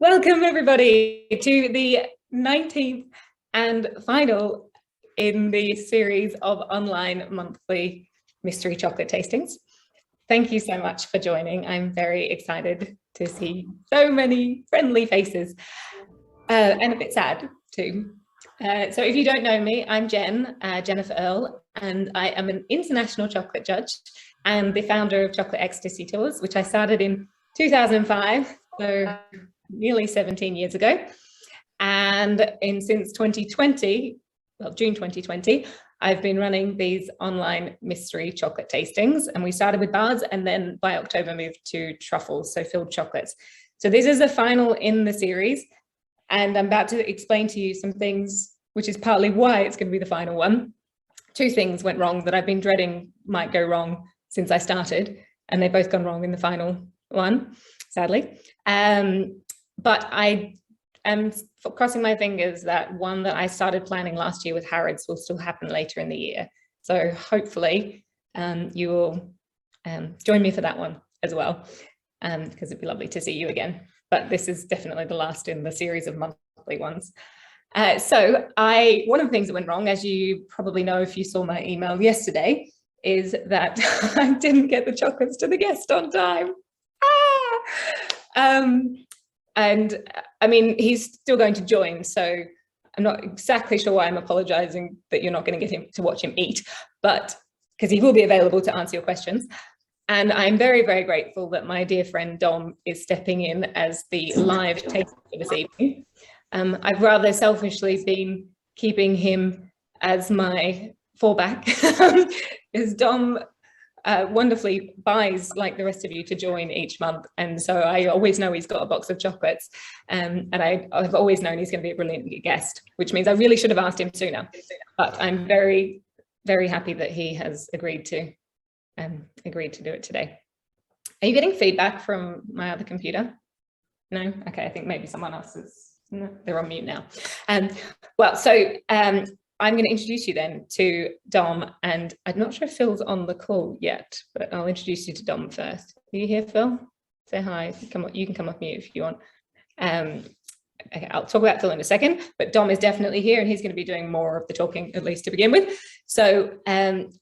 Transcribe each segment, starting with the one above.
Welcome everybody to the 19th and final in the series of online monthly mystery chocolate tastings. Thank you so much for joining. I'm very excited to see so many friendly faces and a bit sad too. So if you don't know me, I'm Jennifer Earle, and I am an international chocolate judge and the founder of Chocolate Ecstasy Tours, which I started in 2005, so nearly 17 years ago. And since 2020, well, June 2020, I've been running these online mystery chocolate tastings, and we started with bars and then by October moved to truffles, so filled chocolates. So this is the final in the series, and I'm about to explain to you some things, which is partly why it's going to be the final one. Two things went wrong that I've been dreading might go wrong since I started, and they've both gone wrong in the final one, sadly. But I am crossing my fingers that one that I started planning last year with Harrods will still happen later in the year. So hopefully you will join me for that one as well, because it'd be lovely to see you again. But this is definitely the last in the series of monthly ones. One of the things that went wrong, as you probably know if you saw my email yesterday, is that I didn't get the chocolates to the guest on time. And I mean, he's still going to join, so I'm not exactly sure why I'm apologizing that you're not going to get him to watch him eat, but because he will be available to answer your questions. And I'm very, very grateful that my dear friend Dom is stepping in as the live taster for this evening. I've rather selfishly been keeping him as my fallback, because Dom wonderfully buys, like the rest of you, to join each month, and so I always know he's got a box of chocolates, and I've always known he's going to be a brilliant guest, which means I really should have asked him sooner, but I'm very, very happy that he has agreed to do it today. Are you getting feedback from my other computer? No? Okay, I think maybe someone else is. No, they're on mute now. I'm going to introduce you then to Dom, and I'm not sure if Phil's on the call yet, but I'll introduce you to Dom first. Are you here, Phil? Say hi. You can come off mute if you want. Okay, I'll talk about Phil in a second, but Dom is definitely here, and he's going to be doing more of the talking, at least to begin with. So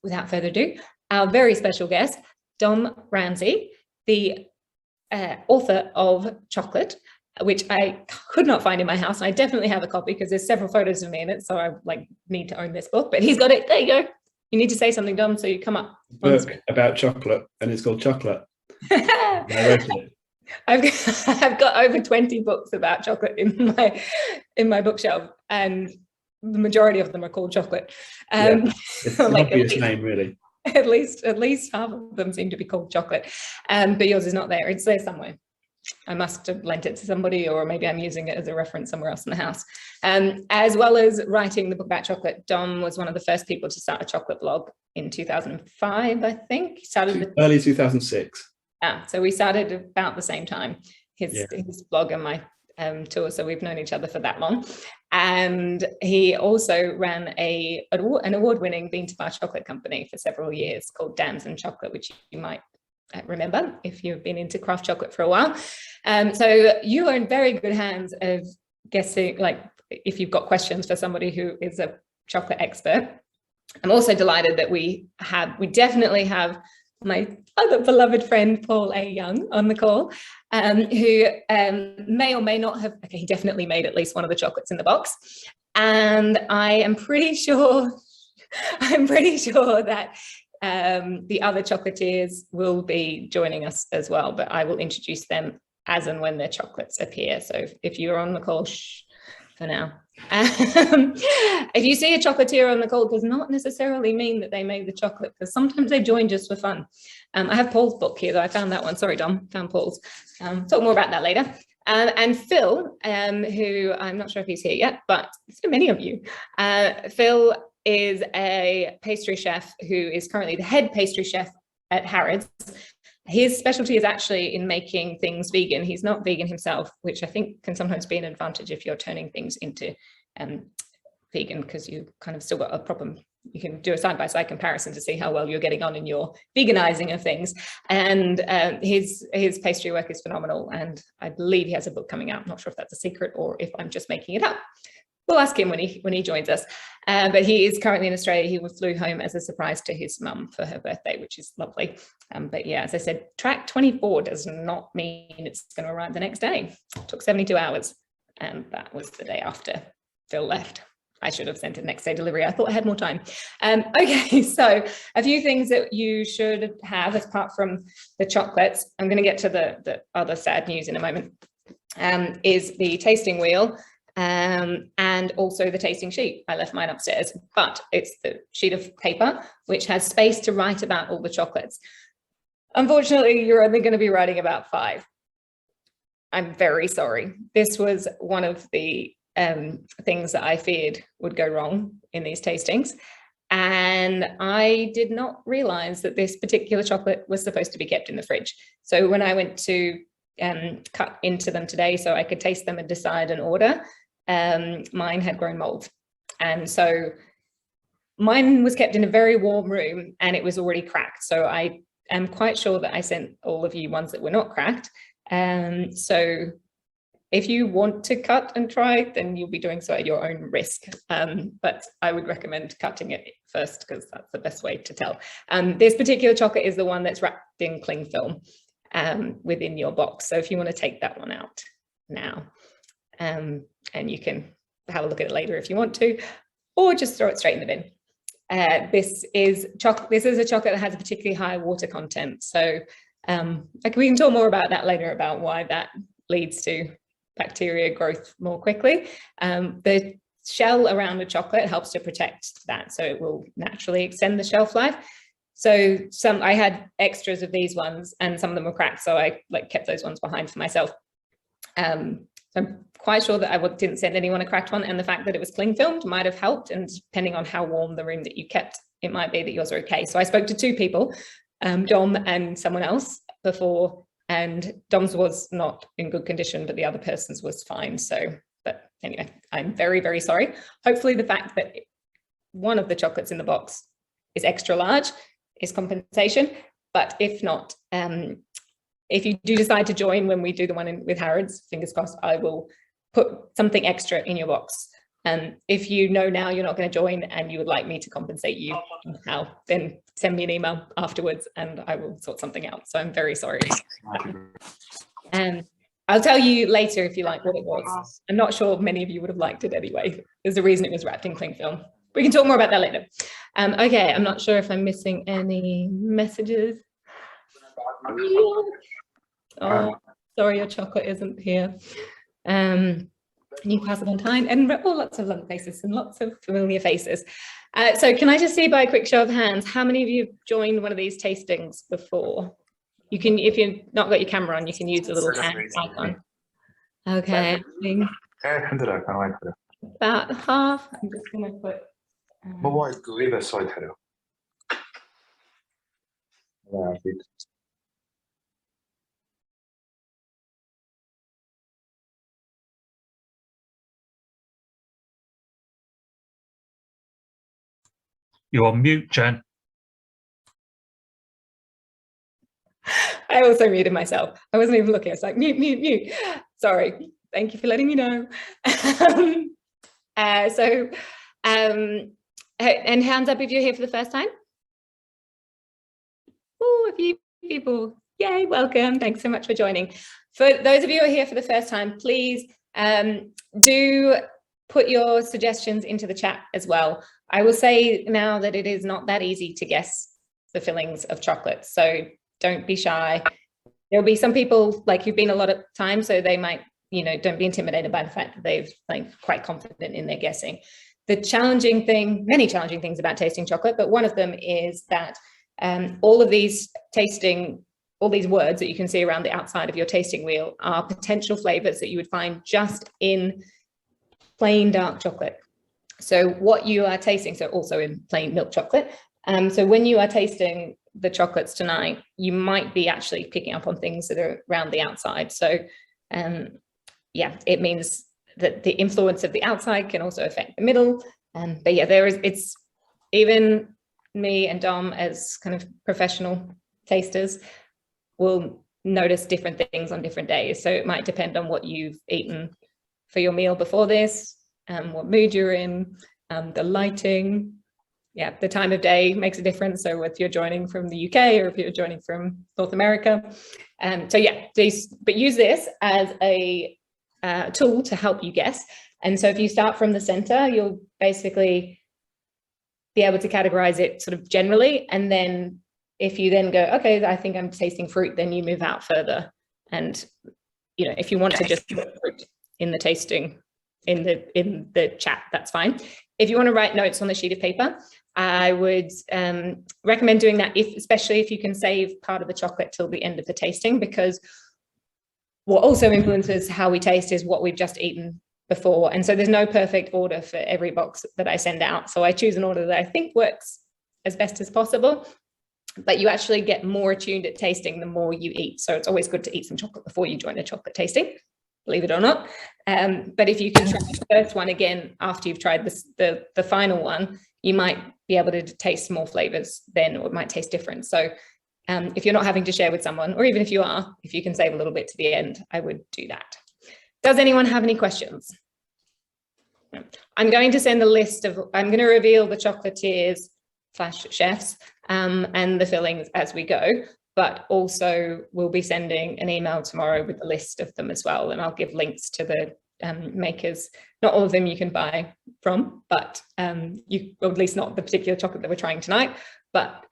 without further ado, our very special guest, Dom Ramsey, the author of Chocolate, which I could not find in my house. I definitely have a copy because there's several photos of me in it, so I need to own this book, but he's got it. There you go. You need to say something, Dom, so you come up. Book about chocolate, and it's called Chocolate. I wrote it. I've got over 20 books about chocolate in my bookshelf, and the majority of them are called Chocolate. It's an obvious name, really. At least half of them seem to be called Chocolate, but yours is not there. It's there somewhere. I must have lent it to somebody, or maybe I'm using it as a reference somewhere else in the house. As well as writing the book about chocolate, Dom was one of the first people to start a chocolate blog in 2005, I think. He started early 2006. So we started about the same time, his blog and my tour, so we've known each other for that long. And he also ran an award-winning bean-to-bar chocolate company for several years called Dams and Chocolate, which you might remember if you've been into craft chocolate for a while. So you are in very good hands of guessing, like if you've got questions for somebody who is a chocolate expert. I'm also delighted that we definitely have my other beloved friend Paul A. Young on the call, who may or may not have, he definitely made at least one of the chocolates in the box, and I'm pretty sure that the other chocolatiers will be joining us as well, but I will introduce them as and when their chocolates appear. So if you're on the call, shh, for now. If you see a chocolatier on the call, it does not necessarily mean that they made the chocolate, because sometimes they join just for fun. I have Paul's book here, though. I found that one. Sorry, Dom, found Paul's. Talk more about that later. And Phil, who I'm not sure if he's here yet, but so many of you. Phil is a pastry chef who is currently the head pastry chef at Harrods. His specialty is actually in making things vegan. He's not vegan himself, which I think can sometimes be an advantage if you're turning things into vegan, because you kind of still got a problem you can do a side-by-side comparison to see how well you're getting on in your veganizing of things. And his pastry work is phenomenal. And I believe he has a book coming out. I'm not sure if that's a secret or if I'm just making it up. We'll ask him when he joins us. But he is currently in Australia. He flew home as a surprise to his mum for her birthday, which is lovely. But yeah, as I said, track 24 does not mean it's going to arrive the next day. It took 72 hours. And that was the day after Phil left. I should have sent it next day delivery. I thought I had more time. Okay, so a few things that you should have apart from the chocolates. I'm going to get to the other sad news in a moment. Is the tasting wheel and also the tasting sheet. I left mine upstairs, but it's the sheet of paper which has space to write about all the chocolates. Unfortunately, you're only going to be writing about 5. I'm very sorry. This was one of the things that I feared would go wrong in these tastings. And I did not realize that this particular chocolate was supposed to be kept in the fridge. So when I went to cut into them today so I could taste them and decide an order, mine had grown mold. And so mine was kept in a very warm room and it was already cracked. So I am quite sure that I sent all of you ones that were not cracked. So if you want to cut and try, then you'll be doing so at your own risk. But I would recommend cutting it first because that's the best way to tell. This particular chocolate is the one that's wrapped in cling film within your box. So if you want to take that one out now, and you can have a look at it later if you want to, or just throw it straight in the bin. This is a chocolate that has a particularly high water content. So we can talk more about that later, about why that leads to bacteria growth more quickly. The shell around the chocolate helps to protect that, so it will naturally extend the shelf life. So I had extras of these ones and some of them were cracked, so I kept those ones behind for myself. So I'm quite sure that I didn't send anyone a cracked one, and the fact that it was cling filmed might have helped, and depending on how warm the room that you kept, it might be that yours are okay. So I spoke to 2 people, Dom and someone else before, and Dom's was not in good condition, but the other person's was fine. So, but anyway, I'm very, very sorry. Hopefully the fact that one of the chocolates in the box is extra large is compensation, but if not, if you do decide to join when we do the one with Harrods, fingers crossed, I will put something extra in your box. If you know now you're not going to join and you would like me to compensate you somehow, then send me an email afterwards and I will sort something out. So I'm very sorry. And I'll tell you later if you like what it was. I'm not sure many of you would have liked it anyway. There's a reason it was wrapped in cling film. We can talk more about that later. Okay, I'm not sure if I'm missing any messages. Oh, sorry, your chocolate isn't here. New pass it on time, and lots of lovely faces and lots of familiar faces. So can I just see by a quick show of hands, how many of you have joined one of these tastings before? You can, if you've not got your camera on, you can use the little hand icon. Okay, about half. I'm just going to put. You're on mute, Jen. I also muted myself. I wasn't even looking. I was like, mute, mute, mute. Sorry. Thank you for letting me know. And hands up if you're here for the first time. Oh, a few people. Yay, welcome. Thanks so much for joining. For those of you who are here for the first time, please do put your suggestions into the chat as well. I will say now that it is not that easy to guess the fillings of chocolate, so don't be shy. There'll be some people who've been a lot of time, so they might, don't be intimidated by the fact that they've quite confident in their guessing. The challenging thing, many challenging things about tasting chocolate, but one of them is that all these words that you can see around the outside of your tasting wheel are potential flavors that you would find just in plain dark chocolate. So what you are tasting, so also in plain milk chocolate. So when you are tasting the chocolates tonight, you might be actually picking up on things that are around the outside. So yeah, it means that the influence of the outside can also affect the middle. But yeah, it's even me and Dom as kind of professional tasters will notice different things on different days. So it might depend on what you've eaten for your meal before this, what mood you're in, the lighting. Yeah, the time of day makes a difference. So if you're joining from the UK or if you're joining from North America. So yeah, but use this as a tool to help you guess. And so if you start from the center, you'll basically be able to categorize it sort of generally. And then if you then go, okay, I think I'm tasting fruit, then you move out further. And, you know, if you want to just put fruit in the tasting, in the chat, that's fine. If you want to write notes on the sheet of paper, I would recommend doing that, especially if you can save part of the chocolate till the end of the tasting, because what also influences how we taste is what we've just eaten before. And so there's no perfect order for every box that I send out. So I choose an order that I think works as best as possible, but you actually get more attuned at tasting the more you eat. So it's always good to eat some chocolate before you join a chocolate tasting, believe it or not. But if you can try the first one again after you've tried the final one, you might be able to taste more flavors then, or it might taste different. So if you're not having to share with someone, or even if you are, if you can save a little bit to the end, I would do that. Does anyone have any questions? I'm going to send a list of, I'm going to reveal the chocolatiers / chefs and the fillings as we go, but also we'll be sending an email tomorrow with a list of them as well. And I'll give links to the makers. Not all of them you can buy from, but you, or at least not the particular chocolate that we're trying tonight, but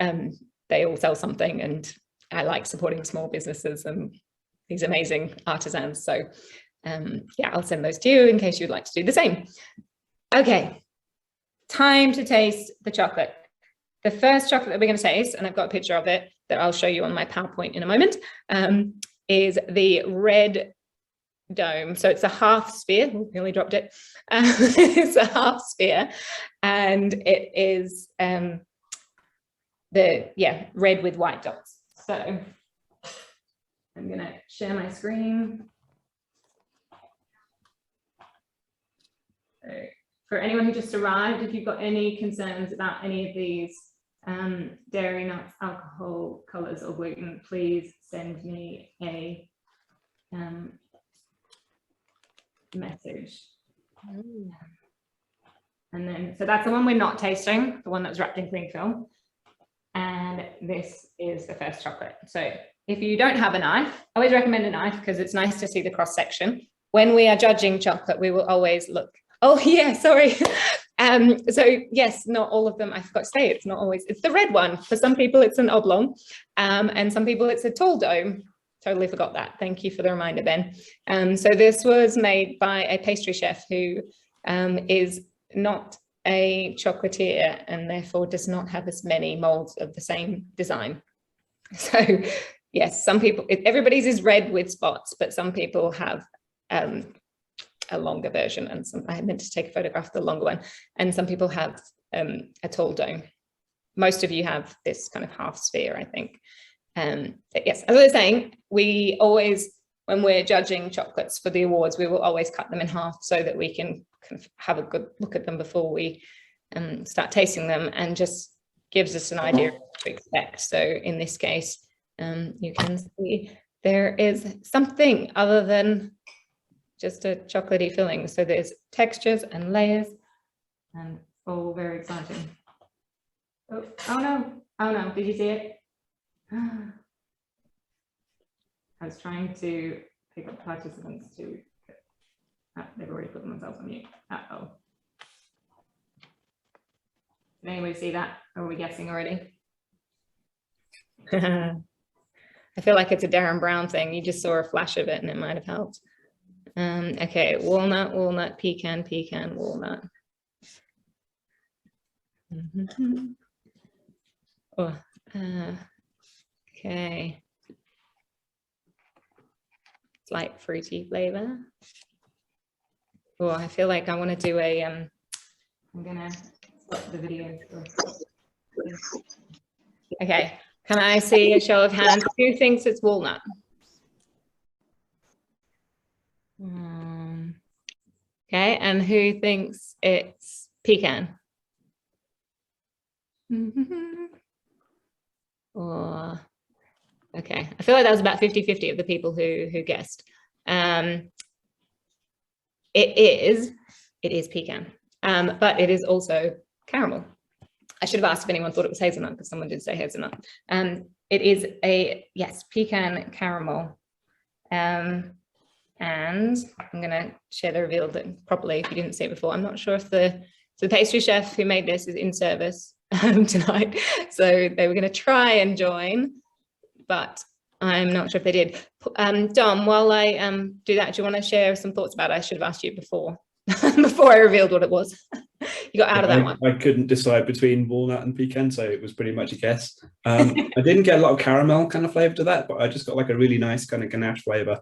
they all sell something, and I like supporting small businesses and these amazing artisans. So yeah, I'll send those to you in case you'd like to do the same. Okay, time to taste the chocolate. The first chocolate that we're going to taste, and I've got a picture of it that I'll show you on my PowerPoint in a moment, is the red dome. So it's a half sphere. Oh, nearly dropped it. It's a half sphere, and it is red with white dots. So I'm going to share my screen. So for anyone who just arrived, if you've got any concerns about any of these dairy, nuts, alcohol, colors, or gluten, please send me a message. And then, so that's the one we're not tasting, the one that's wrapped in cling film. And this is the first chocolate. So if you don't have a knife, I always recommend a knife because it's nice to see the cross section. When we are judging chocolate, we will always look. Oh yeah, sorry. So yes, not all of them, I forgot to say, it's not always, it's the red one. For some people it's an oblong, and some people it's a tall dome. Totally forgot that. Thank you for the reminder, Ben. So this was made by a pastry chef who is not a chocolatier and therefore does not have as many molds of the same design. So yes, some people, everybody's is red with spots, but some people have a longer version, and I meant to take a photograph of the longer one, and some people have a tall dome. Most of you have this kind of half sphere, I think. Yes, as I was saying, we always, when we're judging chocolates for the awards, we will always cut them in half so that we can kind of have a good look at them before we start tasting them, and just gives us an idea of what to expect. So in this case, you can see there is something other than just a chocolatey filling. So there's textures and layers, and all very exciting. Oh no, did you see it? I was trying to pick up participants to, they've already put themselves on mute. Uh-oh. Did anybody see that? Or are we guessing already? I feel like it's a Darren Brown thing. You just saw a flash of it and it might have helped. Okay, walnut, walnut, pecan, pecan, walnut. Oh, okay. Slight fruity flavor. Oh, I feel like I want to do a, I'm gonna stop the video. Okay, can I see a show of hands? Who thinks it's walnut? Okay, and who thinks it's pecan? Or, okay, I feel like that was about 50-50 of the people who guessed. It is pecan, but it is also caramel. I should have asked if anyone thought it was hazelnut, because someone did say hazelnut. It is yes, pecan caramel. And I'm going to share the reveal that properly if you didn't see it before. I'm not sure if the pastry chef who made this is in service tonight. So they were going to try and join, but I'm not sure if they did. Dom, while I do that, do you want to share some thoughts about it? I should have asked you before I revealed what it was. You got out of that one. I couldn't decide between walnut and pecan, so it was pretty much a guess. I didn't get a lot of caramel kind of flavor to that, but I just got like a really nice kind of ganache flavor.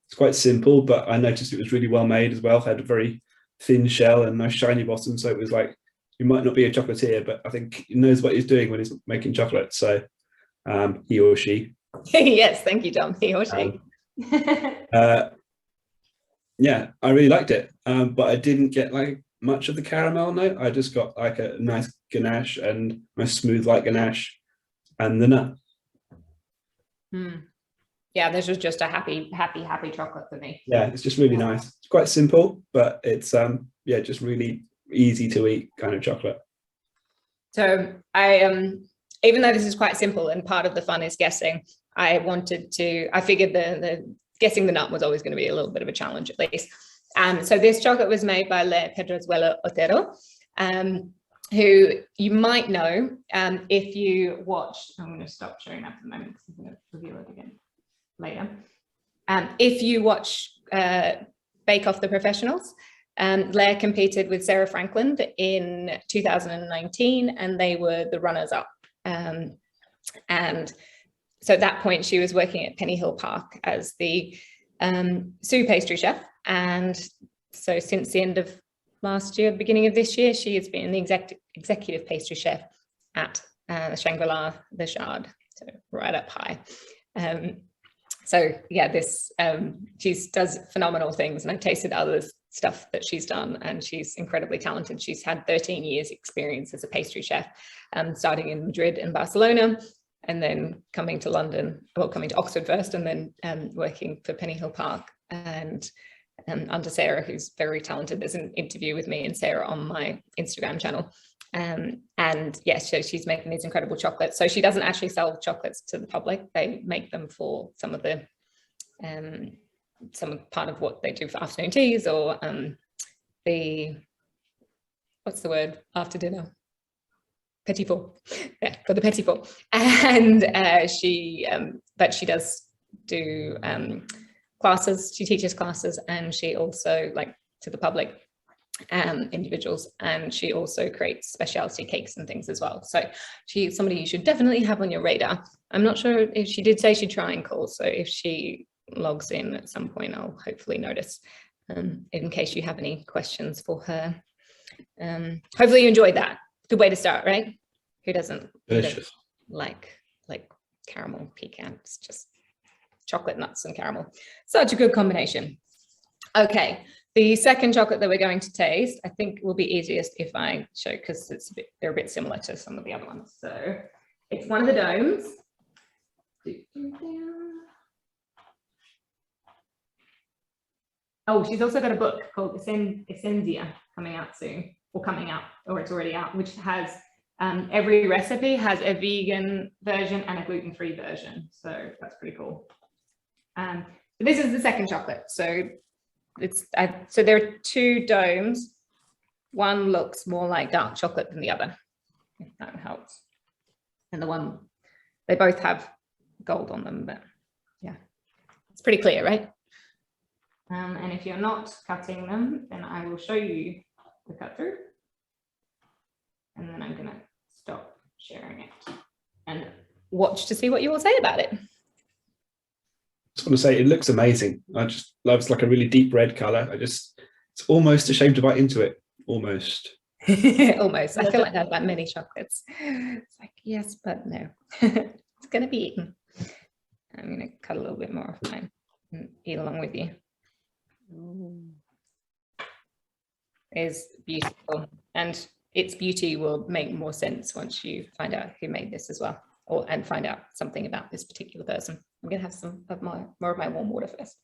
It's quite simple, but I noticed it was really well made as well. It had a very thin shell and nice shiny bottom, so it was like, you might not be a chocolatier, but I think he knows what he's doing when he's making chocolate. So he or she. Yes, thank you, Dom. He or she. Yeah, I really liked it, but I didn't get like much of the caramel note. I just got like a nice ganache and a smooth like ganache and the nut. Yeah, this was just a happy chocolate for me. Yeah, it's just really nice. It's quite simple, but it's yeah, just really easy to eat kind of chocolate. So I even though this is quite simple and part of the fun is guessing, I figured the guessing the nut was always going to be a little bit of a challenge at least. So this chocolate was made by Leyre Pedrazuela Oteras, who you might know if you watched. I'm going to stop showing that for the moment because I'm going to reveal it again later. If you watch Bake Off the Professionals, Leyre competed with Sarah Franklin in 2019, and they were the runners-up. And so at that point, she was working at Penny Hill Park as the sous pastry chef. And so since the end of last year, beginning of this year, she has been the executive pastry chef at the Shangri-La, the Shard, so right up high. So yeah, this she does phenomenal things, and I've tasted other stuff that she's done, and she's incredibly talented. She's had 13 years experience as a pastry chef, starting in Madrid and Barcelona, and then coming to London, well, coming to Oxford first, and then working for Penny Hill Park, and under Sarah, who's very talented. There's an interview with me and Sarah on my Instagram channel. And yes, so she's making these incredible chocolates. So she doesn't actually sell chocolates to the public. They make them for some of the part of what they do for afternoon teas, or what's the word after dinner? Petit four. Yeah, for the petit four. And but she does do classes. She teaches classes, and she also, like, to the public, individuals, and she also creates specialty cakes and things as well. So she's somebody you should definitely have on your radar. I'm not sure if she did say she'd try and call, so if she logs in at some point, I'll hopefully notice, in case you have any questions for her. Hopefully you enjoyed that. Good way to start, right? Who doesn't like caramel pecan? It's just chocolate, nuts and caramel. Such a good combination. Okay. The second chocolate that we're going to taste, I think, will be easiest if I show, because they're a bit similar to some of the other ones. So it's one of the domes. Oh, she's also got a book called Essentia coming out soon, or it's already out, which has every recipe has a vegan version and a gluten-free version. So that's pretty cool. This is the second chocolate. So so there are two domes. One looks more like dark chocolate than the other, if that helps. And they both have gold on them, but yeah, it's pretty clear, right? And if you're not cutting them, then I will show you the cut through. And then I'm gonna stop sharing it and watch to see what you will say about it. I just want to say it looks amazing. I just love, it's like a really deep red color. it's almost a shame to bite into it. Almost. Almost. I feel like I've had many chocolates. It's like, yes, but no. It's going to be eaten. I'm going to cut a little bit more of mine and eat along with you. It's beautiful. And its beauty will make more sense once you find out who made this as well, and find out something about this particular person. I'm going to have some of more of my warm water first.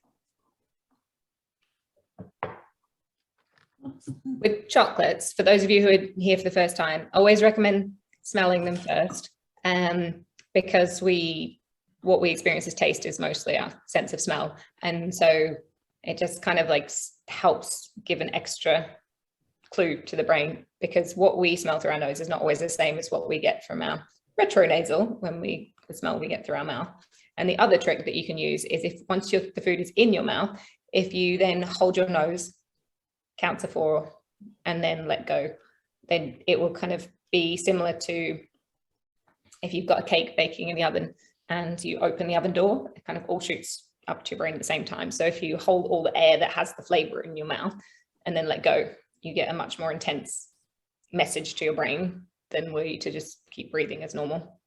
With chocolates, for those of you who are here for the first time, I always recommend smelling them first, because what we experience as taste is mostly our sense of smell, and so it just kind of like helps give an extra clue to the brain, because what we smell through our nose is not always the same as what we get from our retronasal, the smell we get through our mouth. And the other trick that you can use is, if once the food is in your mouth, if you then hold your nose, count to 4, and then let go, then it will kind of be similar to if you've got a cake baking in the oven and you open the oven door, it kind of all shoots up to your brain at the same time. So if you hold all the air that has the flavor in your mouth and then let go, you get a much more intense message to your brain than were you to just keep breathing as normal.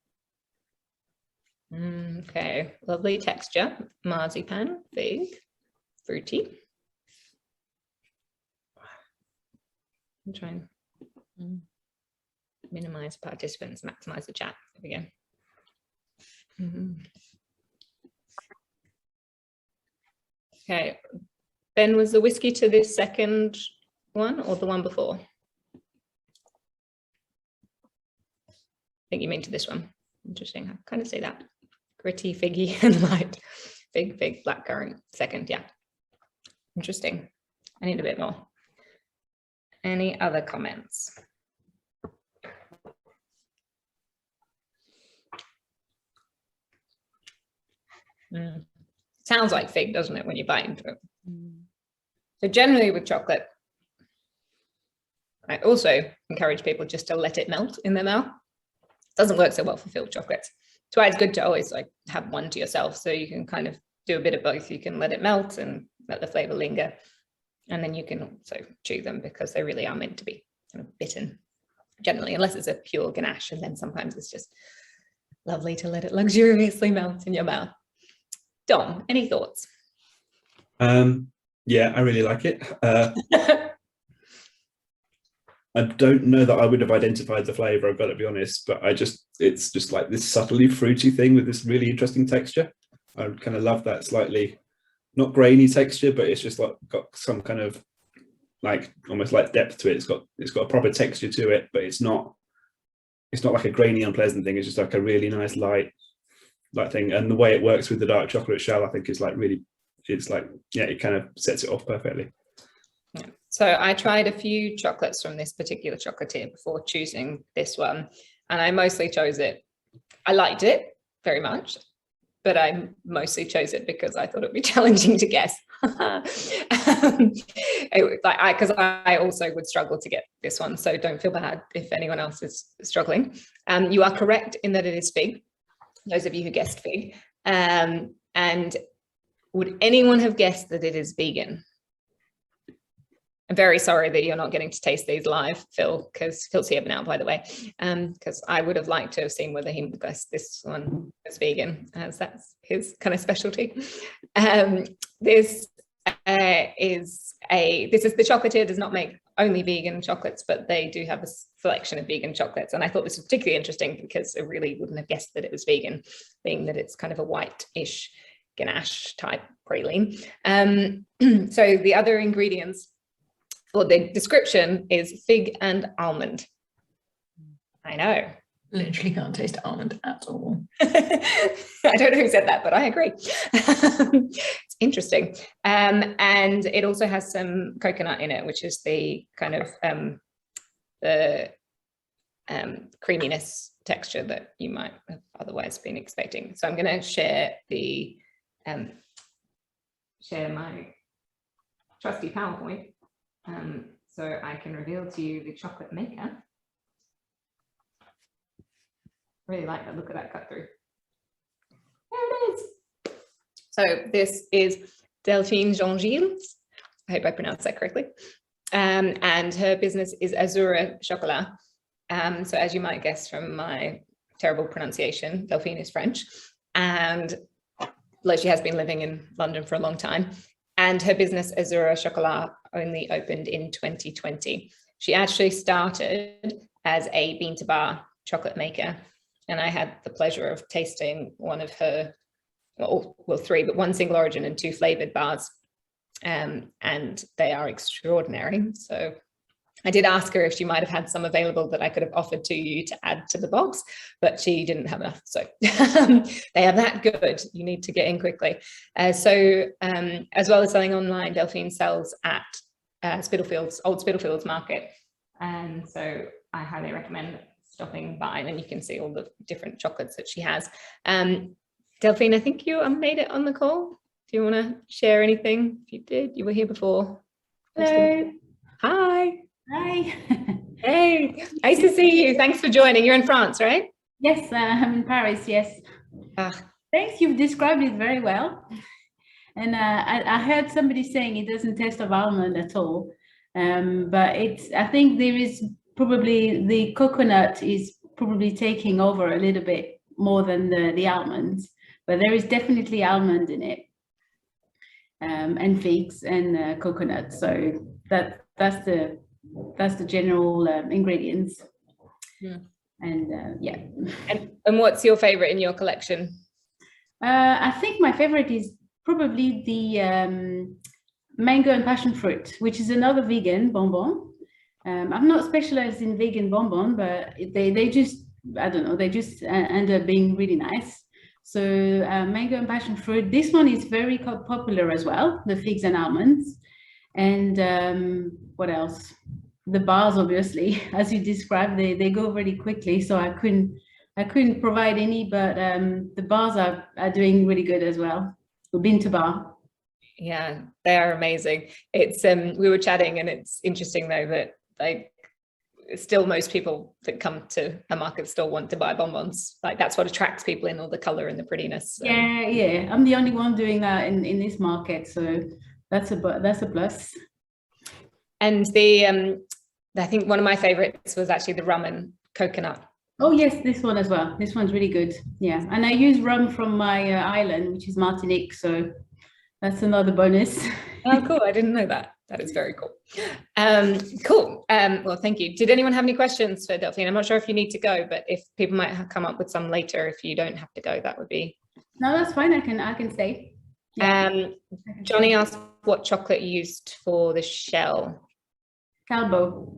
Okay, lovely texture, marzipan, fig, fruity. I'm trying to minimize participants, maximize the chat. There we go. Okay, Ben, was the whiskey to this second one or the one before? I think you mean to this one. Interesting. I kind of see that. Gritty, figgy, and light. Fig, blackcurrant. Second, yeah. Interesting. I need a bit more. Any other comments? Sounds like fig, doesn't it, when you bite into it? So generally with chocolate, I also encourage people just to let it melt in their mouth. Doesn't work so well for filled chocolates. That's why it's good to always like have one to yourself, so you can kind of do a bit of both. You can let it melt and let the flavor linger, and then you can also chew them, because they really are meant to be kind of bitten generally, unless it's a pure ganache, and then sometimes it's just lovely to let it luxuriously melt in your mouth. Dom, any thoughts? Yeah, I really like it. I don't know that I would have identified the flavor, I've got to be honest, but it's just like this subtly fruity thing with this really interesting texture. I kind of love that slightly, not grainy texture, but it's just like got some kind of like almost like depth to it. It's got a proper texture to it, but it's not like a grainy, unpleasant thing. It's just like a really nice light thing. And the way it works with the dark chocolate shell, I think is like really, it's like, yeah, it kind of sets it off perfectly. Yeah. So I tried a few chocolates from this particular chocolatier before choosing this one, and I mostly chose it. I liked it very much, but I mostly chose it because I thought it'd be challenging to guess. Because I also would struggle to get this one, so don't feel bad if anyone else is struggling. You are correct in that it is fig, those of you who guessed fig. And would anyone have guessed that it is vegan? I'm very sorry that you're not getting to taste these live, Phil, because Phil's here now, by the way, because I would have liked to have seen whether he would guess this one was vegan, as that's his kind of specialty. This is the chocolatier does not make only vegan chocolates, but they do have a selection of vegan chocolates. And I thought this was particularly interesting because I really wouldn't have guessed that it was vegan, being that it's kind of a white-ish ganache type praline. So the other ingredients, or the description, is fig and almond. I know. Literally can't taste almond at all. I don't know who said that, but I agree. It's interesting. And it also has some coconut in it, which is the kind of creaminess texture that you might have otherwise been expecting. So I'm going to share my trusty PowerPoint. So I can reveal to you the chocolate maker. Really like the look of that cut through. There it is. So this is Delphine Jean-Gilles. I hope I pronounced that correctly. And her business is Azura Chocolat. So as you might guess from my terrible pronunciation, Delphine is French. And she has been living in London for a long time. And her business, Azura Chocolat, only opened in 2020. she actually started as a bean to bar chocolate maker. And I had the pleasure of tasting one of her, well, three, but one single origin and 2 flavored bars. And they are extraordinary. So I did ask her if she might have had some available that I could have offered to you to add to the box, but she didn't have enough. So they are that good. You need to get in quickly. As well as selling online, Delphine sells at Old Spitalfields Market. And so I highly recommend stopping by, and then you can see all the different chocolates that she has. Delphine, I think you made it on the call. Do you want to share anything? If you did, you were here before. Hello. Hi. Hi. Hey, nice to see you. Thanks for joining. You're in France, right? Yes, I'm in Paris, yes. Thanks, you've described it very well. And I heard somebody saying it doesn't taste of almond at all. But I think there is probably, the coconut is probably taking over a little bit more than the almonds, but there is definitely almond in it. And figs and coconut. So that's the general ingredients. Yeah. And yeah. And what's your favorite in your collection? I think my favorite is probably the mango and passion fruit, which is another vegan bonbon. I'm not specialized in vegan bonbon, but they just, I don't know, they just end up being really nice. So mango and passion fruit. This one is very popular as well, the figs and almonds. And what else? The bars, obviously, as you described, they go really quickly. So I couldn't provide any, but the bars are doing really good as well. The bean to bar. Yeah, they are amazing. It's we were chatting, and it's interesting though that still most people that come to a market store want to buy bonbons. Like that's what attracts people in, all the color and the prettiness. Yeah. I'm the only one doing that in this market, so that's a plus. And I think one of my favorites was actually the rum and coconut. Oh yes, this one as well. This one's really good. Yeah, and I use rum from my island, which is Martinique, so that's another bonus. Oh, cool! I didn't know that. That is very cool. Cool. Well, thank you. Did anyone have any questions for Delphine? I'm not sure if you need to go, but if people might have come up with some later, if you don't have to go, that would be. No, that's fine. I can stay. Yeah. Johnny asked what chocolate you used for the shell. Calbo,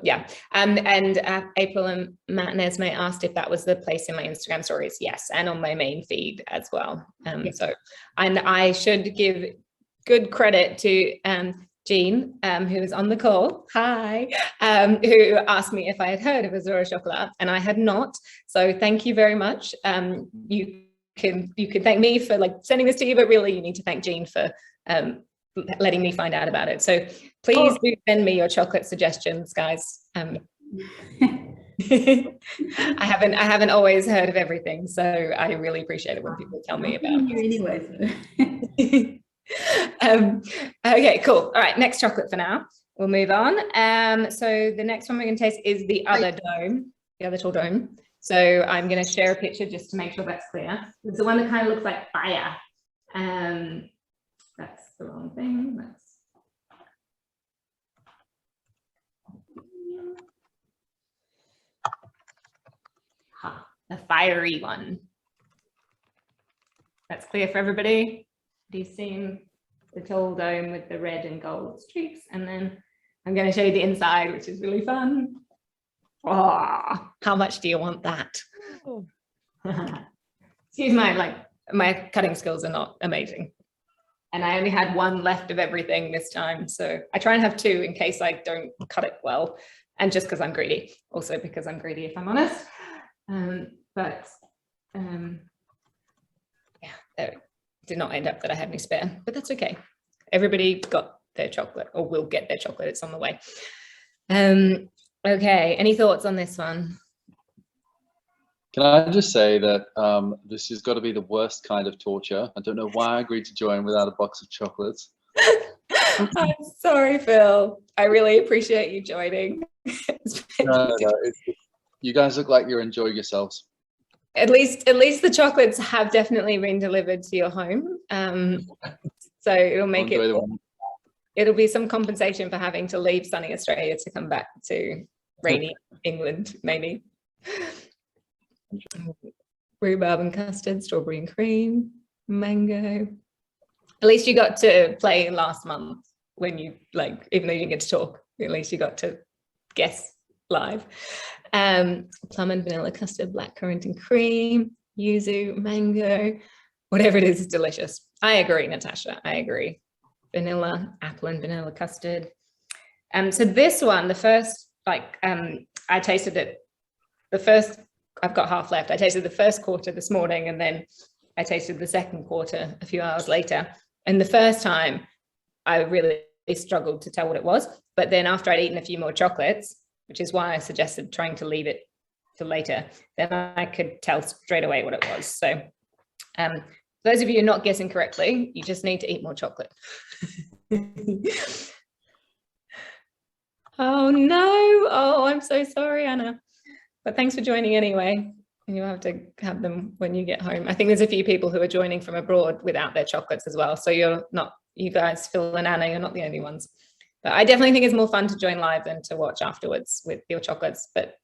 yeah. And April and Matt and Esme asked if that was the place in my Instagram stories. Yes, and on my main feed as well. So, and I should give good credit to Jean, who is on the call. Hi, who asked me if I had heard of Azura Chocolat, and I had not. So thank you very much. You can thank me for like sending this to you, but really you need to thank Jean for letting me find out about it. So please do send me your chocolate suggestions, guys. I haven't always heard of everything, so I really appreciate it when people tell me about it. Okay, cool. All right, next chocolate for now. We'll move on. So the next one we're going to taste is the other dome, the other tall dome. So I'm going to share a picture just to make sure that's clear. It's the one that kind of looks like fire. That's the wrong thing. The fiery one. That's clear for everybody. You've seen the tall dome with the red and gold streaks, and then I'm going to show you the inside, which is really fun. Oh, how much do you want that? Excuse my cutting skills are not amazing. And I only had one left of everything this time. So I try and have two in case I don't cut it well. And just because I'm greedy, also because I'm greedy, if I'm honest. Yeah, it did not end up that I had any spare, but that's okay. Everybody got their chocolate, or will get their chocolate. It's on the way. Okay, any thoughts on this one? Can I just say that this has got to be the worst kind of torture. I don't know why I agreed to join without a box of chocolates. I'm sorry, Phil. I really appreciate you joining. No, you guys look like you're enjoying yourselves. At least the chocolates have definitely been delivered to your home. So it'll make it it'll be some compensation for having to leave sunny Australia to come back to rainy England, maybe. Rhubarb and custard, strawberry and cream, mango. At least you got to play last month when you, like, even though you didn't get to talk, at least you got to guess live. Plum and vanilla custard, blackcurrant and cream, yuzu, mango, whatever it is delicious. I agree, Natasha, I agree. Vanilla, apple and vanilla custard. So this one, the first, like, I tasted it, the first, I've got half left. I tasted the first quarter this morning, and then I tasted the second quarter a few hours later. And the first time I really struggled to tell what it was. But then after I'd eaten a few more chocolates, which is why I suggested trying to leave it till later, then I could tell straight away what it was. So those of you who are not guessing correctly, you just need to eat more chocolate. Oh no, oh, I'm so sorry, Anna. But thanks for joining anyway. You'll have to have them when you get home. I think there's a few people who are joining from abroad without their chocolates as well. So you're not, you guys, Phil and Anna, you're not the only ones. But I definitely think it's more fun to join live than to watch afterwards with your chocolates. But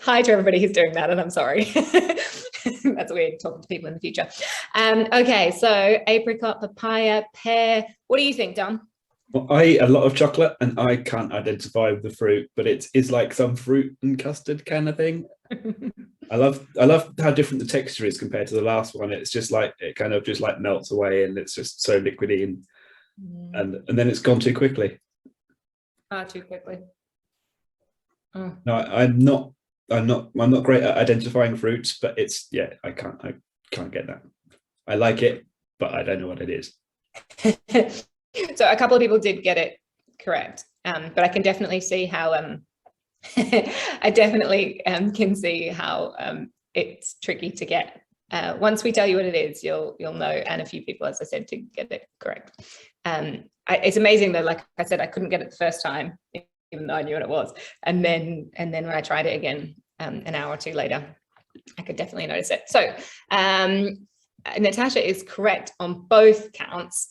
hi to everybody who's doing that, and I'm sorry. That's weird talking to people in the future. Okay, so apricot, papaya, pear. What do you think, Dom? Well, I eat a lot of chocolate and I can't identify the fruit, but it's like some fruit and custard kind of thing. I love how different the texture is compared to the last one. It's just like, it kind of just like melts away and it's just so liquidy, and then it's gone too quickly. Too quickly. Oh. No, I'm not great at identifying fruits, but it's, yeah, I can't get that. I like it, but I don't know what it is. So a couple of people did get it correct, but I can definitely see how I definitely can see how it's tricky to get. Once we tell you what it is, you'll know, and a few people, as I said, to get it correct. It's amazing though, like I said, I couldn't get it the first time, even though I knew what it was, and then when I tried it again an hour or two later, I could definitely notice it. So Natasha is correct on both counts.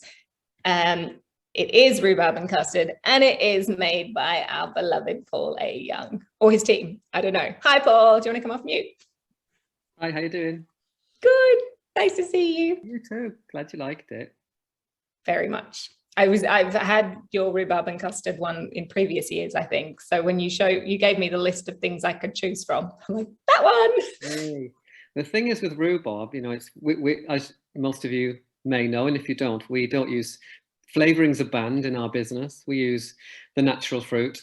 It is rhubarb and custard, and it is made by our beloved Paul A. Young, or his team. I don't know. Hi, Paul. Do you want to come off mute? Hi, how you doing? Good. Nice to see you. You too. Glad you liked it. Very much. I've had your rhubarb and custard one in previous years, I think. So when you gave me the list of things I could choose from, I'm like, that one. Hey. The thing is with rhubarb, you know, it's we as most of you may know, and if you don't, we don't use flavorings are banned in our business. We use the natural fruit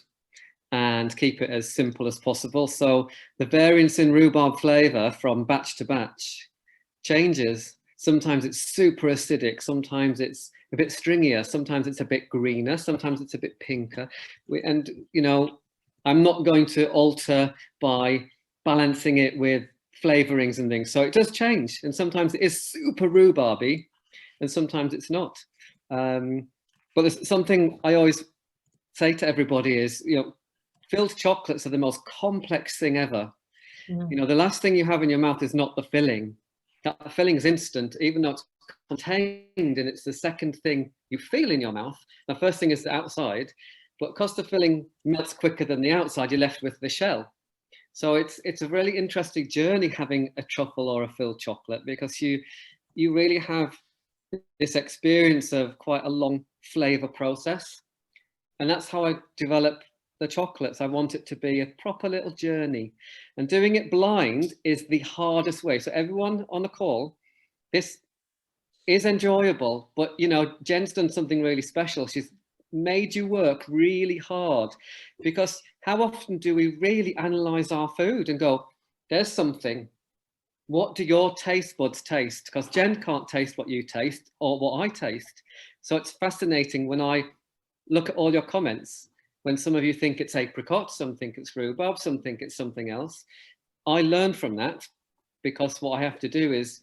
and keep it as simple as possible. So the variance in rhubarb flavor from batch to batch changes. Sometimes it's super acidic, sometimes it's a bit stringier, sometimes it's a bit greener, sometimes it's a bit pinker. And, you know, I'm not going to alter by balancing it with flavorings and things. So it does change. And sometimes it is super rhubarby and sometimes it's not. But there's something I always say to everybody is, you know, filled chocolates are the most complex thing ever. You know, the last thing you have in your mouth is not the filling. That filling is instant, even though it's contained, and it's the second thing you feel in your mouth. The first thing is the outside, but because the filling melts quicker than the outside, you're left with the shell. So it's a really interesting journey having a truffle or a filled chocolate, because you really have this experience of quite a long flavor process. And that's how I develop the chocolates. I want it to be a proper little journey, and doing it blind is the hardest way. So everyone on the call, this is enjoyable, but you know, Jen's done something really special. She's made you work really hard, because how often do we really analyze our food and go, there's something, what do your taste buds taste? Because Jen can't taste what you taste or what I taste. So it's fascinating when I look at all your comments, when some of you think it's apricot, some think it's rhubarb, some think it's something else. I learn from that, because what I have to do is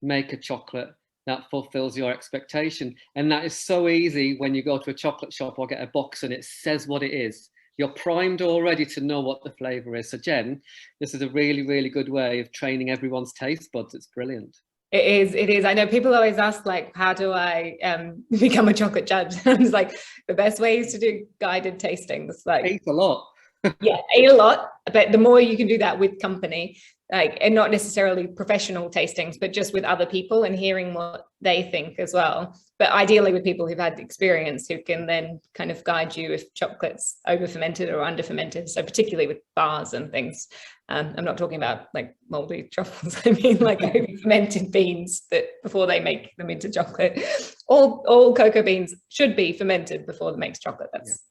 make a chocolate that fulfills your expectation. And that is so easy when you go to a chocolate shop or get a box and it says what it is. You're primed already to know what the flavor is. So Jen, this is a really, really good way of training everyone's taste buds. It's brilliant. It is. I know people always ask, like, how do I become a chocolate judge? And it's like, the best way is to do guided tastings. Like, Eat a lot. yeah, eat a lot, but the more you can do that with company, like, and not necessarily professional tastings, but just with other people and hearing what they think as well. But ideally with people who've had experience, who can then kind of guide you if chocolate's over fermented or under fermented. So particularly with bars and things. I'm not talking about like moldy truffles. I mean like over fermented beans that before they make them into chocolate. All cocoa beans should be fermented before they make chocolate. That's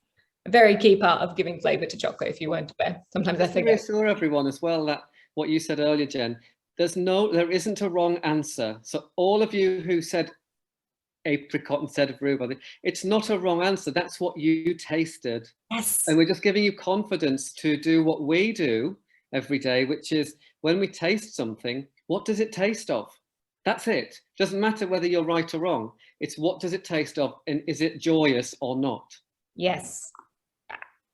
a very key part of giving flavor to chocolate, if you weren't aware. Sometimes I think reassure everyone as well that what you said earlier, Jen, there isn't a wrong answer. So all of you who said apricot instead of rhubarb, it's not a wrong answer. That's what you tasted. yes. And we're just giving you confidence to do what we do every day, which is when we taste something, what does it taste of? That's it. Doesn't matter whether you're right or wrong. It's what does it taste of, and is it joyous or not? Yes,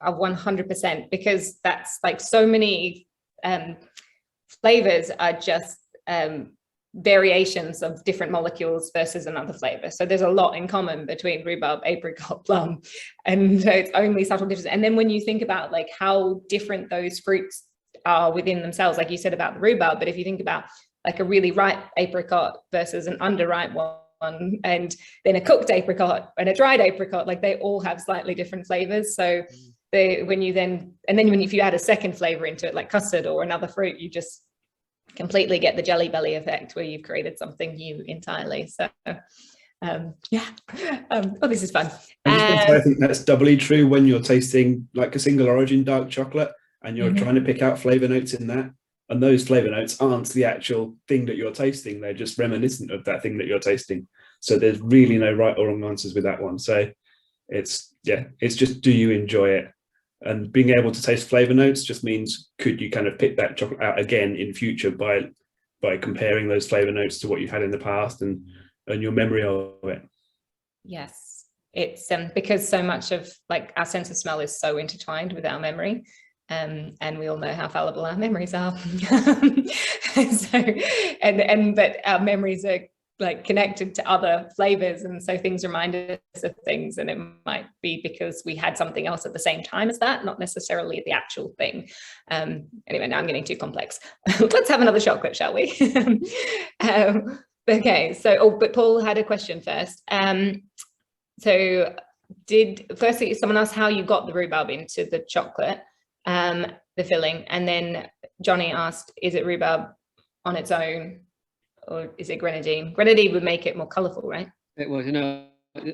100%, because that's like so many flavors are just variations of different molecules versus another flavor. So there's a lot in common between rhubarb, apricot, plum, and so it's only subtle differences. And then when you think about like how different those fruits are within themselves, like you said about the rhubarb, but if you think about like a really ripe apricot versus an underripe one, and then a cooked apricot and a dried apricot, like they all have slightly different flavors. So if you add a second flavor into it, like custard or another fruit, you just completely get the jelly belly effect where you've created something new entirely. So this is fun. I think that's doubly true when you're tasting like a single origin dark chocolate and you're trying to pick out flavor notes in that, and those flavor notes aren't the actual thing that you're tasting, they're just reminiscent of that thing that you're tasting. So there's really no right or wrong answers with that one. So it's just, do you enjoy it? And being able to taste flavor notes just means, could you kind of pick that chocolate out again in future by comparing those flavor notes to what you've had in the past and your memory of it. Yes, it's because so much of like our sense of smell is so intertwined with our memory, and we all know how fallible our memories are. But our memories are like connected to other flavors, and so things remind us of things, and it might be because we had something else at the same time as that, not necessarily the actual thing. Anyway, now I'm getting too complex. Let's have another chocolate, shall we? Okay, so but Paul had a question first. Firstly, someone asked how you got the rhubarb into the chocolate, the filling, and then Johnny asked, is it rhubarb on its own, or is it grenadine? Grenadine would make it more colourful, right? It would, you know.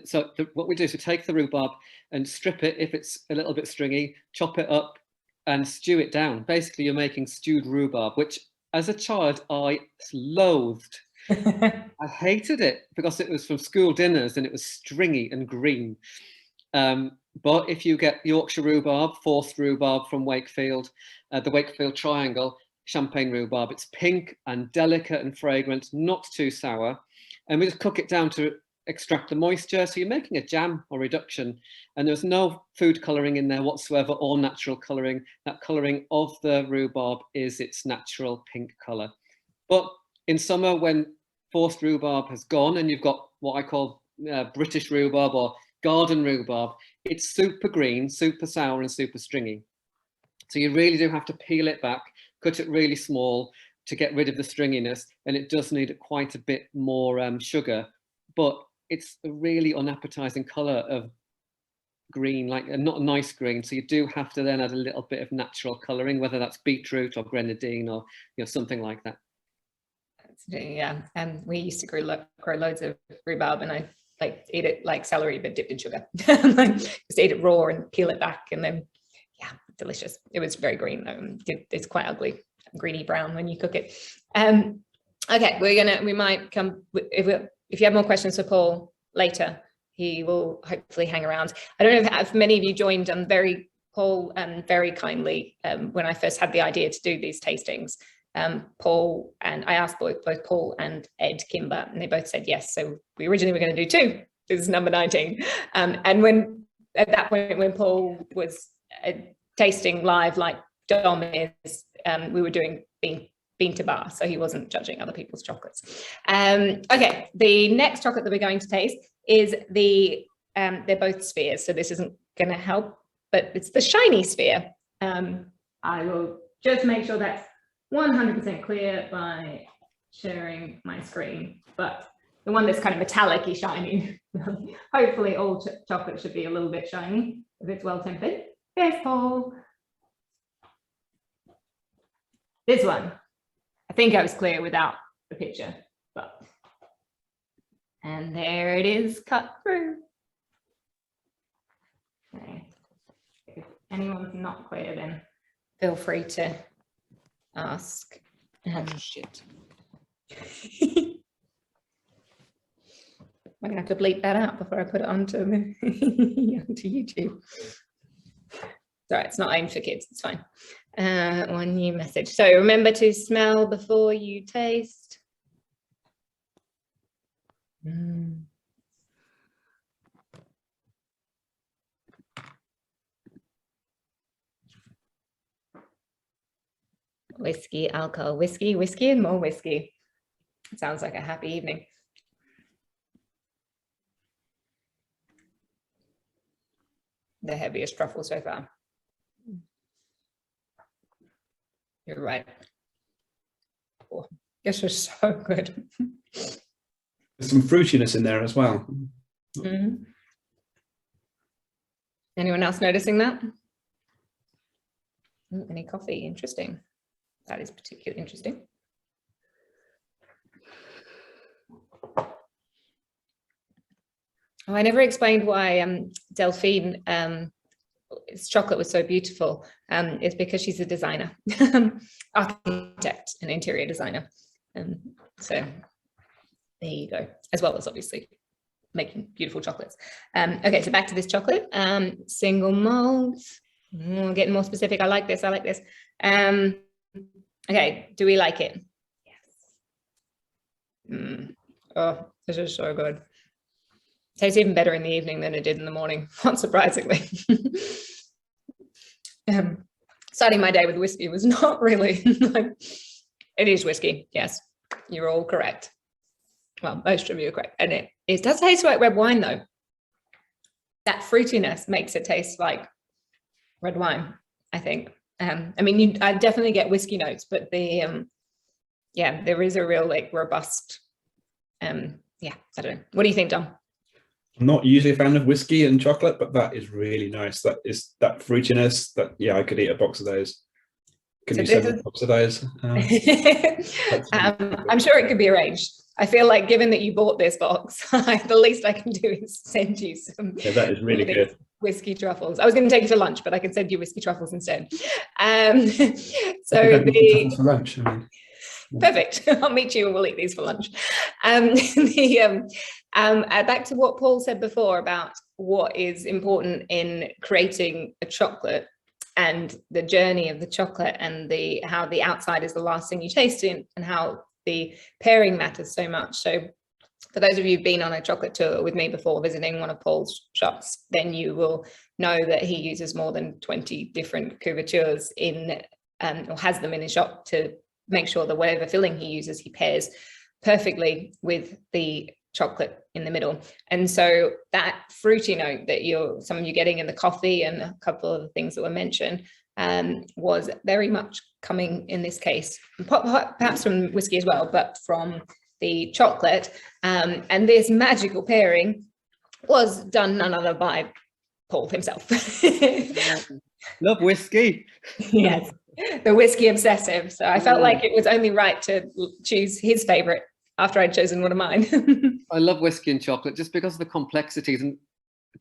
So what we do is we take the rhubarb and strip it if it's a little bit stringy, chop it up and stew it down. Basically, you're making stewed rhubarb, which as a child I loathed. I hated it because it was from school dinners and it was stringy and green. But if you get Yorkshire rhubarb, forced rhubarb from Wakefield, the Wakefield Triangle, champagne rhubarb, it's pink and delicate and fragrant, not too sour. And we just cook it down to extract the moisture. So you're making a jam or reduction, and there's no food colouring in there whatsoever or natural colouring. That colouring of the rhubarb is its natural pink colour. But in summer, when forced rhubarb has gone and you've got what I call British rhubarb or garden rhubarb, it's super green, super sour and super stringy. So you really do have to peel it back, cut it really small to get rid of the stringiness, and it does need quite a bit more sugar, but it's a really unappetizing colour of green, like not a nice green. So you do have to then add a little bit of natural colouring, whether that's beetroot or grenadine or something like that. Yeah, and we used to grow loads of rhubarb, and I like eat it like celery but dipped in sugar. Just eat it raw and peel it back, and then delicious. It was very green. It's quite ugly, greeny brown when you cook it. Okay, we might come if you have more questions for Paul later. He will hopefully hang around. I don't know if many of you joined Paul very kindly when I first had the idea to do these tastings. Paul and I asked both Paul and Ed Kimber, and they both said yes. So we originally were going to do 2. This is number 19. And when at that point when Paul was tasting live like Dom is, we were being been to bar, so he wasn't judging other people's chocolates. Okay, the next chocolate that we're going to taste is they're both spheres, so this isn't going to help, but it's the shiny sphere. I will just make sure that's 100% clear by sharing my screen, but the one that's kind of metallic-y shiny. Hopefully all chocolate should be a little bit shiny if it's well tempered. There's Paul. This one, I think I was clear without the picture, but, and there it is cut through. Okay. If anyone's not clear, then feel free to ask. Shit. I'm gonna have to bleep that out before I put it onto YouTube. Sorry, it's not aimed for kids, it's fine. One new message. So remember to smell before you taste. Whiskey, alcohol, whiskey, whiskey, and more whiskey. Sounds like a happy evening. The heaviest truffle so far. You're right. Oh, this was so good. There's some fruitiness in there as well. Mm-hmm. Anyone else noticing that? Ooh, any coffee? Interesting. That is particularly interesting. Oh, I never explained why Delphine, its chocolate was so beautiful. It's because she's a designer, architect and interior designer. So there you go, as well as obviously making beautiful chocolates. Okay, so back to this chocolate. Single malt. Getting more specific. I like this. I like this. Okay, do we like it? Yes. Oh, this is so good. Tastes even better in the evening than it did in the morning, not surprisingly. Starting my day with whiskey was not really like, it is whiskey. Yes, you're all correct. Well, most of you are correct. And it does taste like red wine though. That fruitiness makes it taste like red wine, I think. I mean, I definitely get whiskey notes, but the yeah, there is a real like robust yeah, I don't know. What do you think, Dom? I'm not usually a fan of whiskey and chocolate, but that is really nice. That is that fruitiness that, yeah, I could eat a box of those. Could do several boxes of those. I'm sure it could be arranged. I feel like given that you bought this box, the least I can do is send you some. Yeah, that is really good. Whiskey truffles. I was going to take you for lunch, but I can send you whiskey truffles instead. So the for lunch. I mean. Perfect. I'll meet you and we'll eat these for lunch. Back to what Paul said before about what is important in creating a chocolate and the journey of the chocolate and how the outside is the last thing you taste in and how the pairing matters so much. So for those of you who've been on a chocolate tour with me before, visiting one of Paul's shops, then you will know that he uses more than 20 different couvertures in, or has them in his shop to make sure that whatever filling he uses, he pairs perfectly with the chocolate in the middle. And so that fruity note that some of you getting in the coffee and a couple of the things that were mentioned was very much coming in this case, perhaps from whiskey as well, but from the chocolate. And this magical pairing was done none other by Paul himself. Love whiskey. Yes, the whiskey obsessive. So I felt like it was only right to choose his favorite after I'd chosen one of mine. I love whiskey and chocolate just because of the complexities. And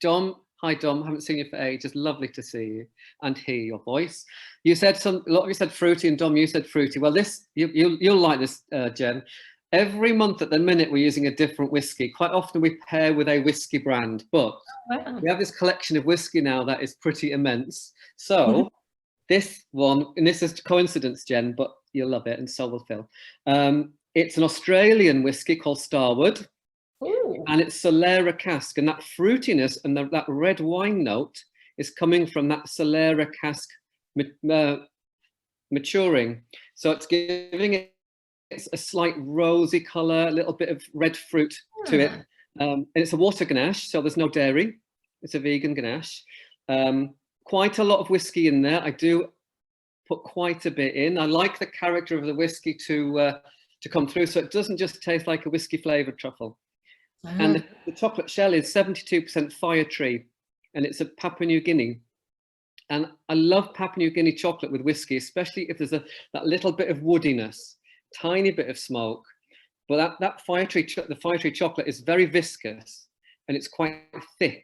Dom, hi Dom, haven't seen you for ages. Lovely to see you and hear your voice. You said a lot of you said fruity, and Dom, you said fruity. Well, this you'll like this, Jen. Every month at the minute we're using a different whiskey. Quite often we pair with a whiskey brand, but we have this collection of whiskey now that is pretty immense. So this one, and this is coincidence, Jen, but you'll love it, and so will Phil. It's an Australian whiskey called Starward. Ooh. And it's Leyre cask, and that fruitiness and that red wine note is coming from that Leyre cask maturing. So it's giving it a slight rosy color, a little bit of red fruit to it. And it's a water ganache, so there's no dairy. It's a vegan ganache. Quite a lot of whiskey in there. I do put quite a bit in. I like the character of the whiskey to come through, so it doesn't just taste like a whiskey flavored truffle. And the chocolate shell is 72% fire tree, and it's a Papua New Guinea. And I love Papua New Guinea chocolate with whiskey, especially if there's that little bit of woodiness, tiny bit of smoke. But the fire tree chocolate is very viscous and it's quite thick.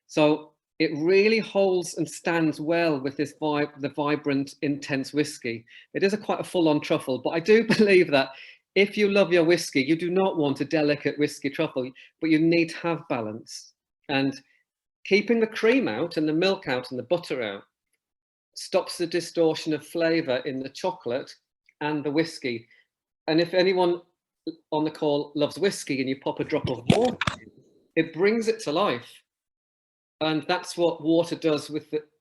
So it really holds and stands well with this the vibrant, intense whiskey. It is quite a full-on truffle, but I do believe that if you love your whiskey, you do not want a delicate whiskey truffle, but you need to have balance. And keeping the cream out and the milk out and the butter out stops the distortion of flavor in the chocolate and the whiskey. And if anyone on the call loves whiskey and you pop a drop of water, it brings it to life. And that's what water does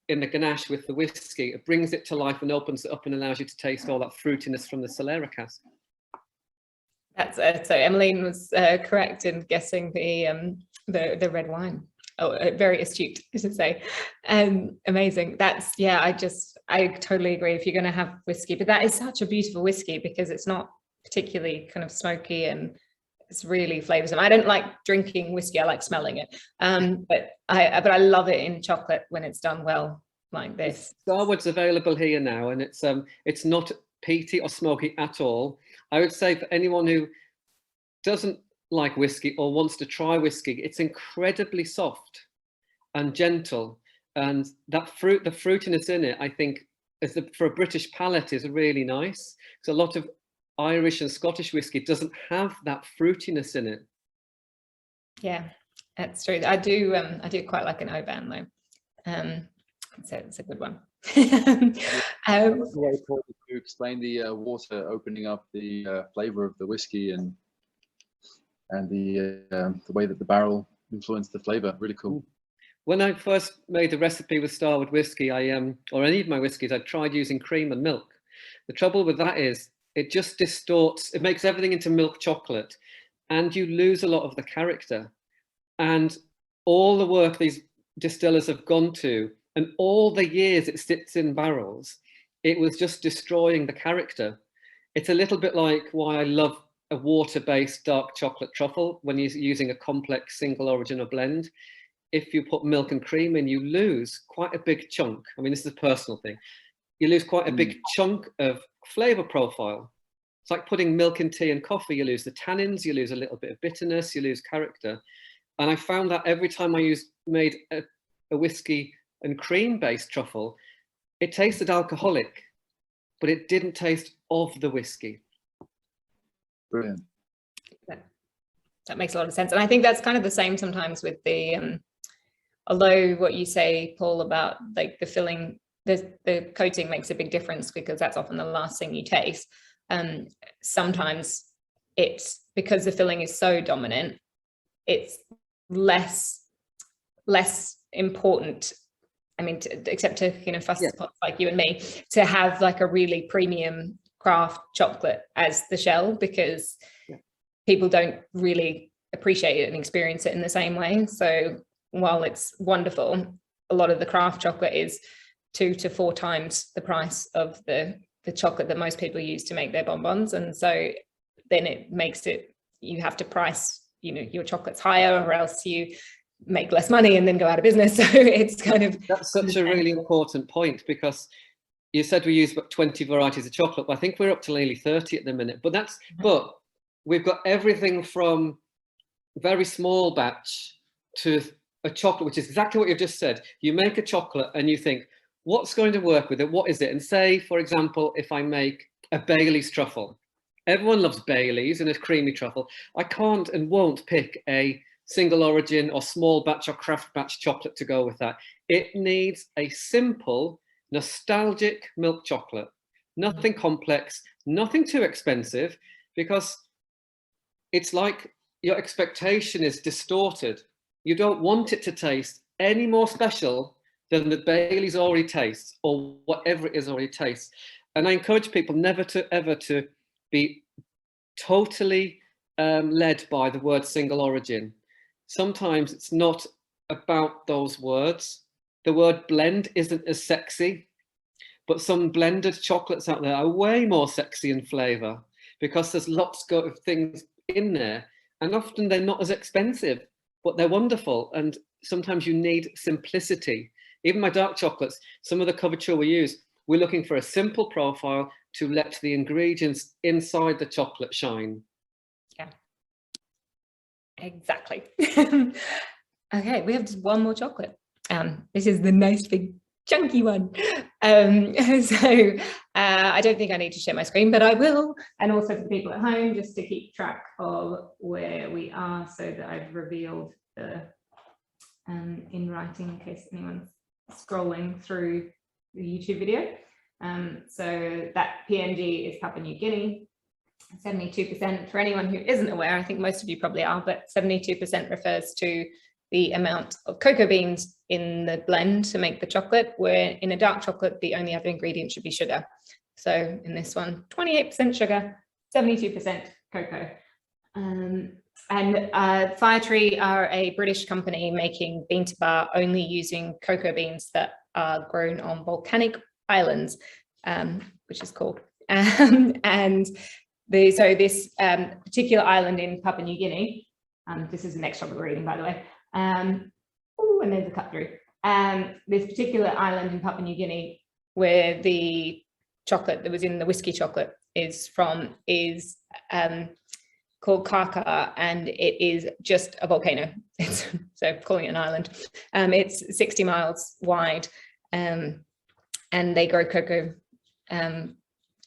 in the ganache with the whiskey. It brings it to life and opens it up and allows you to taste all that fruitiness from the Leyre cask. That's so Emmeline was correct in guessing the red wine. Oh, very astute, I should say. Amazing. That's, yeah, I totally agree if you're going to have whiskey, but that is such a beautiful whiskey because it's not particularly kind of smoky and it's really flavoursome. I don't like drinking whiskey, I like smelling it. But I love it in chocolate when it's done well like this. Starwood's available here now, and it's not peaty or smoky at all. I would say for anyone who doesn't like whiskey or wants to try whiskey, it's incredibly soft and gentle, and that the fruitiness in it, I think, for a British palate, is really nice. So a lot of Irish and Scottish whiskey doesn't have that fruitiness in it. Yeah, that's true. I do quite like an Oban though. So it's a good one. To explain the water opening up the flavor of the whiskey and the way that the barrel influenced the flavor. Really cool. When I first made the recipe with Starwood whiskey, or any of my whiskies, I tried using cream and milk. The trouble with that is it just distorts, it makes everything into milk chocolate, and you lose a lot of the character. And all the work these distillers have gone to, and all the years it sits in barrels, it was just destroying the character. It's a little bit like why I love a water-based dark chocolate truffle when you're using a complex single origin or blend. If you put milk and cream in, you lose quite a big chunk. I mean, this is a personal thing. You lose quite a big chunk of flavor profile. It's like putting milk in tea and coffee. You lose the tannins, you lose a little bit of bitterness, you lose character. And I found that every time I made a whiskey and cream-based truffle, it tasted alcoholic, but it didn't taste of the whiskey. Brilliant. That makes a lot of sense. And I think that's kind of the same sometimes with the, although what you say, Paul, about like the filling, the coating makes a big difference because that's often the last thing you taste. Sometimes it's because the filling is so dominant, it's less important. I mean, except to, you know, fuss pots like you and me, to have like a really premium craft chocolate as the shell, because people don't really appreciate it and experience it in the same way. So while it's wonderful, a lot of the craft chocolate is 2 to 4 times the price of the chocolate that most people use to make their bonbons. And so then it makes it, you have to price, you know, your chocolates higher, or else you make less money and then go out of business. So it's kind of, that's such a really important point, because you said we use about 20 varieties of chocolate, but I think we're up to nearly 30 at the minute. But that's but we've got everything from very small batch to a chocolate, which is exactly what you've just said. You make a chocolate and you think, what's going to work with it? What is it? And say, for example, if I make a Bailey's truffle, everyone loves Bailey's and a creamy truffle. I can't and won't pick a single origin or small batch or craft batch chocolate to go with that. It needs a simple, nostalgic milk chocolate, nothing complex, nothing too expensive, because it's like your expectation is distorted. You don't want it to taste any more special than the Bailey's already tastes, or whatever it is already tastes. And I encourage people never to ever to be totally led by the word single origin. Sometimes it's not about those words. The word blend isn't as sexy, but some blended chocolates out there are way more sexy in flavor because there's lots of things in there, and often they're not as expensive, but they're wonderful. And sometimes you need simplicity. Even my dark chocolates, some of the couverture we use, we're looking for a simple profile to let the ingredients inside the chocolate shine. Yeah, exactly. Okay, we have just one more chocolate. This is the nice big chunky one. I don't think I need to share my screen, but I will. And also for people at home, just to keep track of where we are, so that I've revealed the in writing in case anyone's scrolling through the YouTube video. So that PNG is Papua New Guinea, 72%. For anyone who isn't aware, I think most of you probably are, but 72% refers to the amount of cocoa beans in the blend to make the chocolate, where in a dark chocolate, the only other ingredient should be sugar. So in this one, 28% sugar, 72% cocoa. And Firetree are a British company making bean to bar only using cocoa beans that are grown on volcanic islands, which is cool. And so this particular island in Papua New Guinea, this is the next chocolate we're eating, by the way. And there's a cut through. This particular island in Papua New Guinea, where the chocolate that was in the whiskey chocolate is from, is called Kaka, and it is just a volcano. So calling it an island. It's 60 miles wide, and they grow cocoa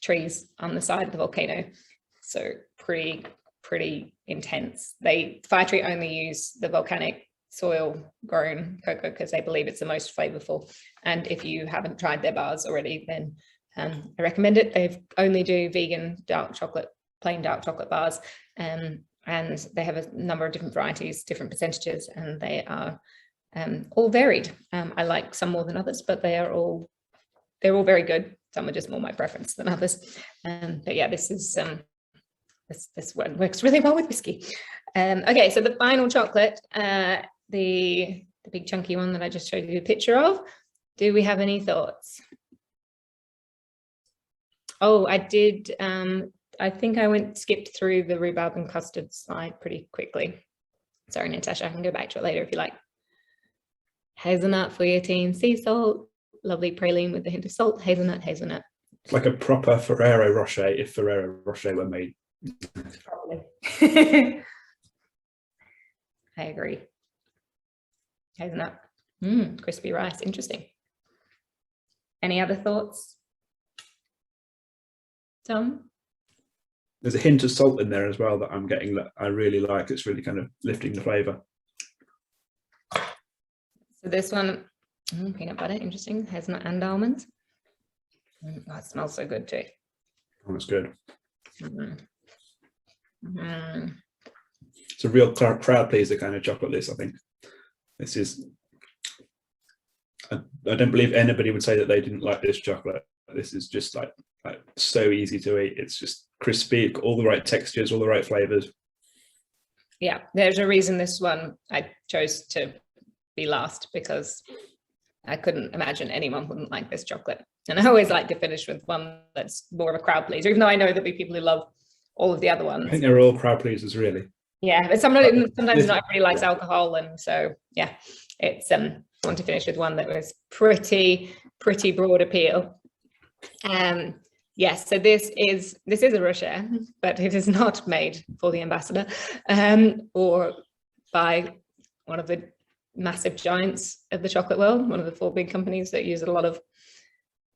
trees on the side of the volcano. So pretty intense. Firetree only use the volcanic soil grown cocoa because they believe it's the most flavorful. And if you haven't tried their bars already, then I recommend it. They only do vegan dark chocolate, plain dark chocolate bars, and they have a number of different varieties, different percentages, and they are all varied. I like some more than others, but they're all very good. Some are just more my preference than others. But yeah, this is this one works really well with whiskey. Okay, so the final chocolate, the big chunky one that I just showed you a picture of. Do we have any thoughts? Oh, I did. I think I skipped through the rhubarb and custard slide pretty quickly. Sorry, Natasha, I can go back to it later if you like. Hazelnut, feuilletine, sea salt, lovely praline with a hint of salt, hazelnut. It's like a proper Ferrero Rocher if Ferrero Rocher were made. Probably. I agree. Hazelnut, crispy rice, interesting. Any other thoughts, Tom? There's a hint of salt in there as well that I'm getting that I really like. It's really kind of lifting the flavour. So this one, peanut butter, interesting. Hazelnut and almonds. Oh, it smells so good too. Oh, that's good. Mm-hmm. It's a real crowd pleaser kind of chocolate, this, I think. This is, I don't believe anybody would say that they didn't like this chocolate. This is just like so easy to eat. It's just crispy, all the right textures, all the right flavors. Yeah, there's a reason this one I chose to be last, because I couldn't imagine anyone wouldn't like this chocolate. And I always like to finish with one that's more of a crowd pleaser, even though I know there'll be people who love all of the other ones. I think they're all crowd pleasers, really. Yeah, but sometimes not everybody likes alcohol, and so yeah, it's I want to finish with one that was pretty broad appeal. Yes, so this is a Rocher, but it is not made for the ambassador or by one of the massive giants of the chocolate world, one of the 4 big companies that use a lot of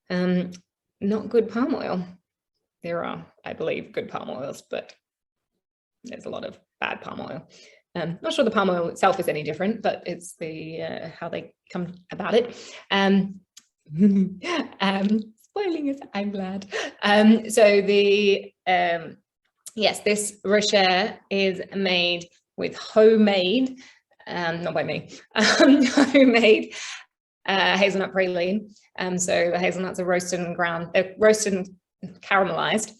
not good palm oil. There are, I believe, good palm oils, but there's a lot of bad palm oil. Not sure the palm oil itself is any different, but it's the how they come about it. Spoiling it, I'm glad. So the yes, this Rocher is made with homemade, not by me, homemade hazelnut praline. So the hazelnuts are roasted and ground. They're roasted and caramelized.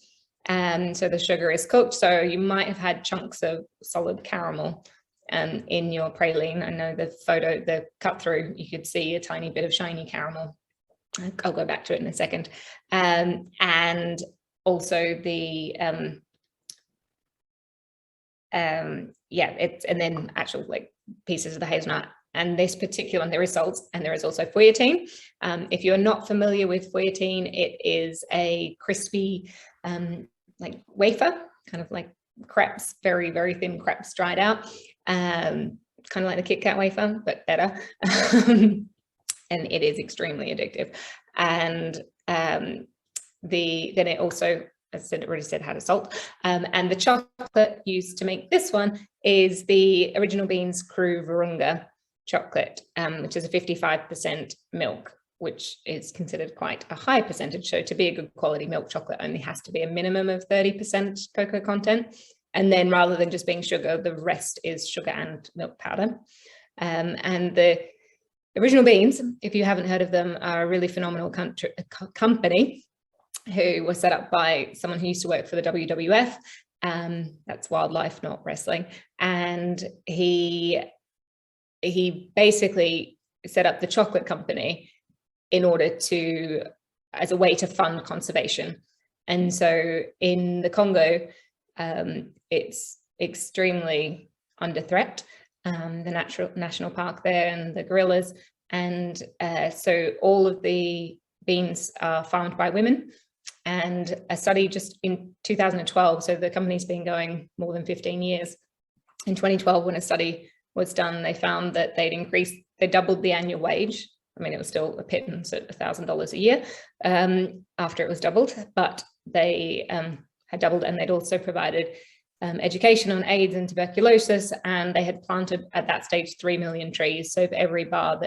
And so the sugar is cooked. So you might have had chunks of solid caramel in your praline. I know the photo, the cut through, you could see a tiny bit of shiny caramel. I'll go back to it in a second. And also the, and then actual like pieces of the hazelnut. And this particular, there is salt and there is also feuilletine. If you're not familiar with feuilletine, it is a crispy like wafer, kind of like crepes, very, very thin crepes dried out, kind of like the Kit Kat wafer, but better. And it is extremely addictive. And then it also, as I said, it already said had a salt. And the chocolate used to make this one is the original beans Khoury Virunga chocolate, which is a 55% milk, which is considered quite a high percentage. So to be a good quality milk chocolate only has to be a minimum of 30% cocoa content. And then rather than just being sugar, the rest is sugar and milk powder. And the original beans, if you haven't heard of them, are a really phenomenal company who was set up by someone who used to work for the WWF. That's wildlife, not wrestling. And he basically set up the chocolate company in order to, as a way to fund conservation. And so in the Congo, it's extremely under threat, the national park there and the gorillas. And so all of the beans are farmed by women. And a study just in 2012, so the company's been going more than 15 years. In 2012, when a study was done, they found that they doubled the annual wage. I mean, it was still a pittance at $1,000 a year after it was doubled, but they had doubled, and they'd also provided education on AIDS and tuberculosis, and they had planted at that stage 3 million trees. So for every bar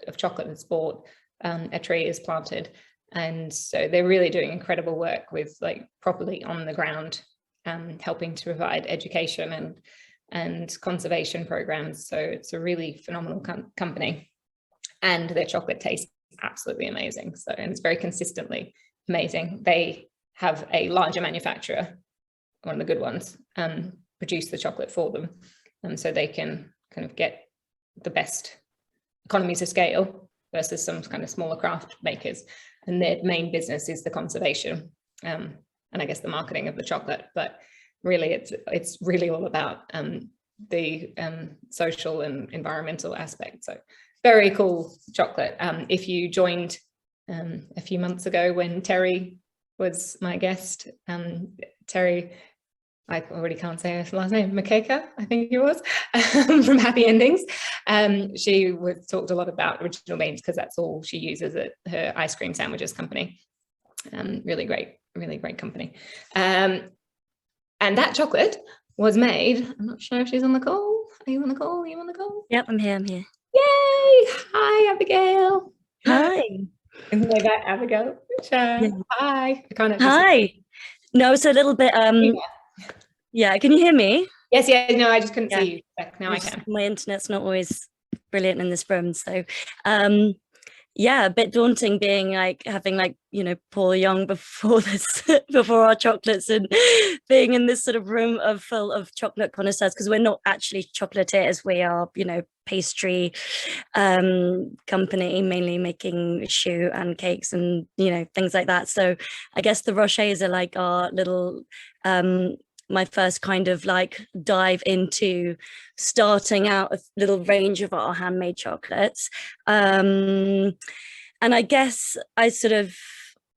of chocolate that's bought, a tree is planted. And so they're really doing incredible work with like properly on the ground, helping to provide education and conservation programs. So it's a really phenomenal company, and their chocolate tastes absolutely amazing. So, and it's very consistently amazing. They have a larger manufacturer, one of the good ones, produce the chocolate for them. And so they can kind of get the best economies of scale versus some kind of smaller craft makers. And their main business is the conservation and I guess the marketing of the chocolate. But really, it's really all about the social and environmental aspect. So very cool chocolate. If you joined a few months ago when Terry was my guest, Terry, I already can't say her last name, Makeka, I think it was, from Happy Endings. She talked a lot about original beans because that's all she uses at her ice cream sandwiches company. Really great company. And that chocolate was made, I'm not sure if she's on the call. Are you on the call? Are you on the call? Yep, I'm here. Yay! Hi, Abigail. Hi. And way back, Abigail. Yeah. Hi. I can't Hi. No, it's a little bit yeah, can you hear me? Yes, no, I just couldn't see you. Now I can. My internet's not always brilliant in this room, so yeah, a bit daunting being like having like, you know, Paul Young before our chocolates and being in this sort of room full of chocolate connoisseurs, because we're not actually chocolatiers, we are, you know, pastry company, mainly making choux and cakes and, you know, things like that. So I guess the rochers are like our little my first kind of like dive into starting out a little range of our handmade chocolates. And I guess I sort of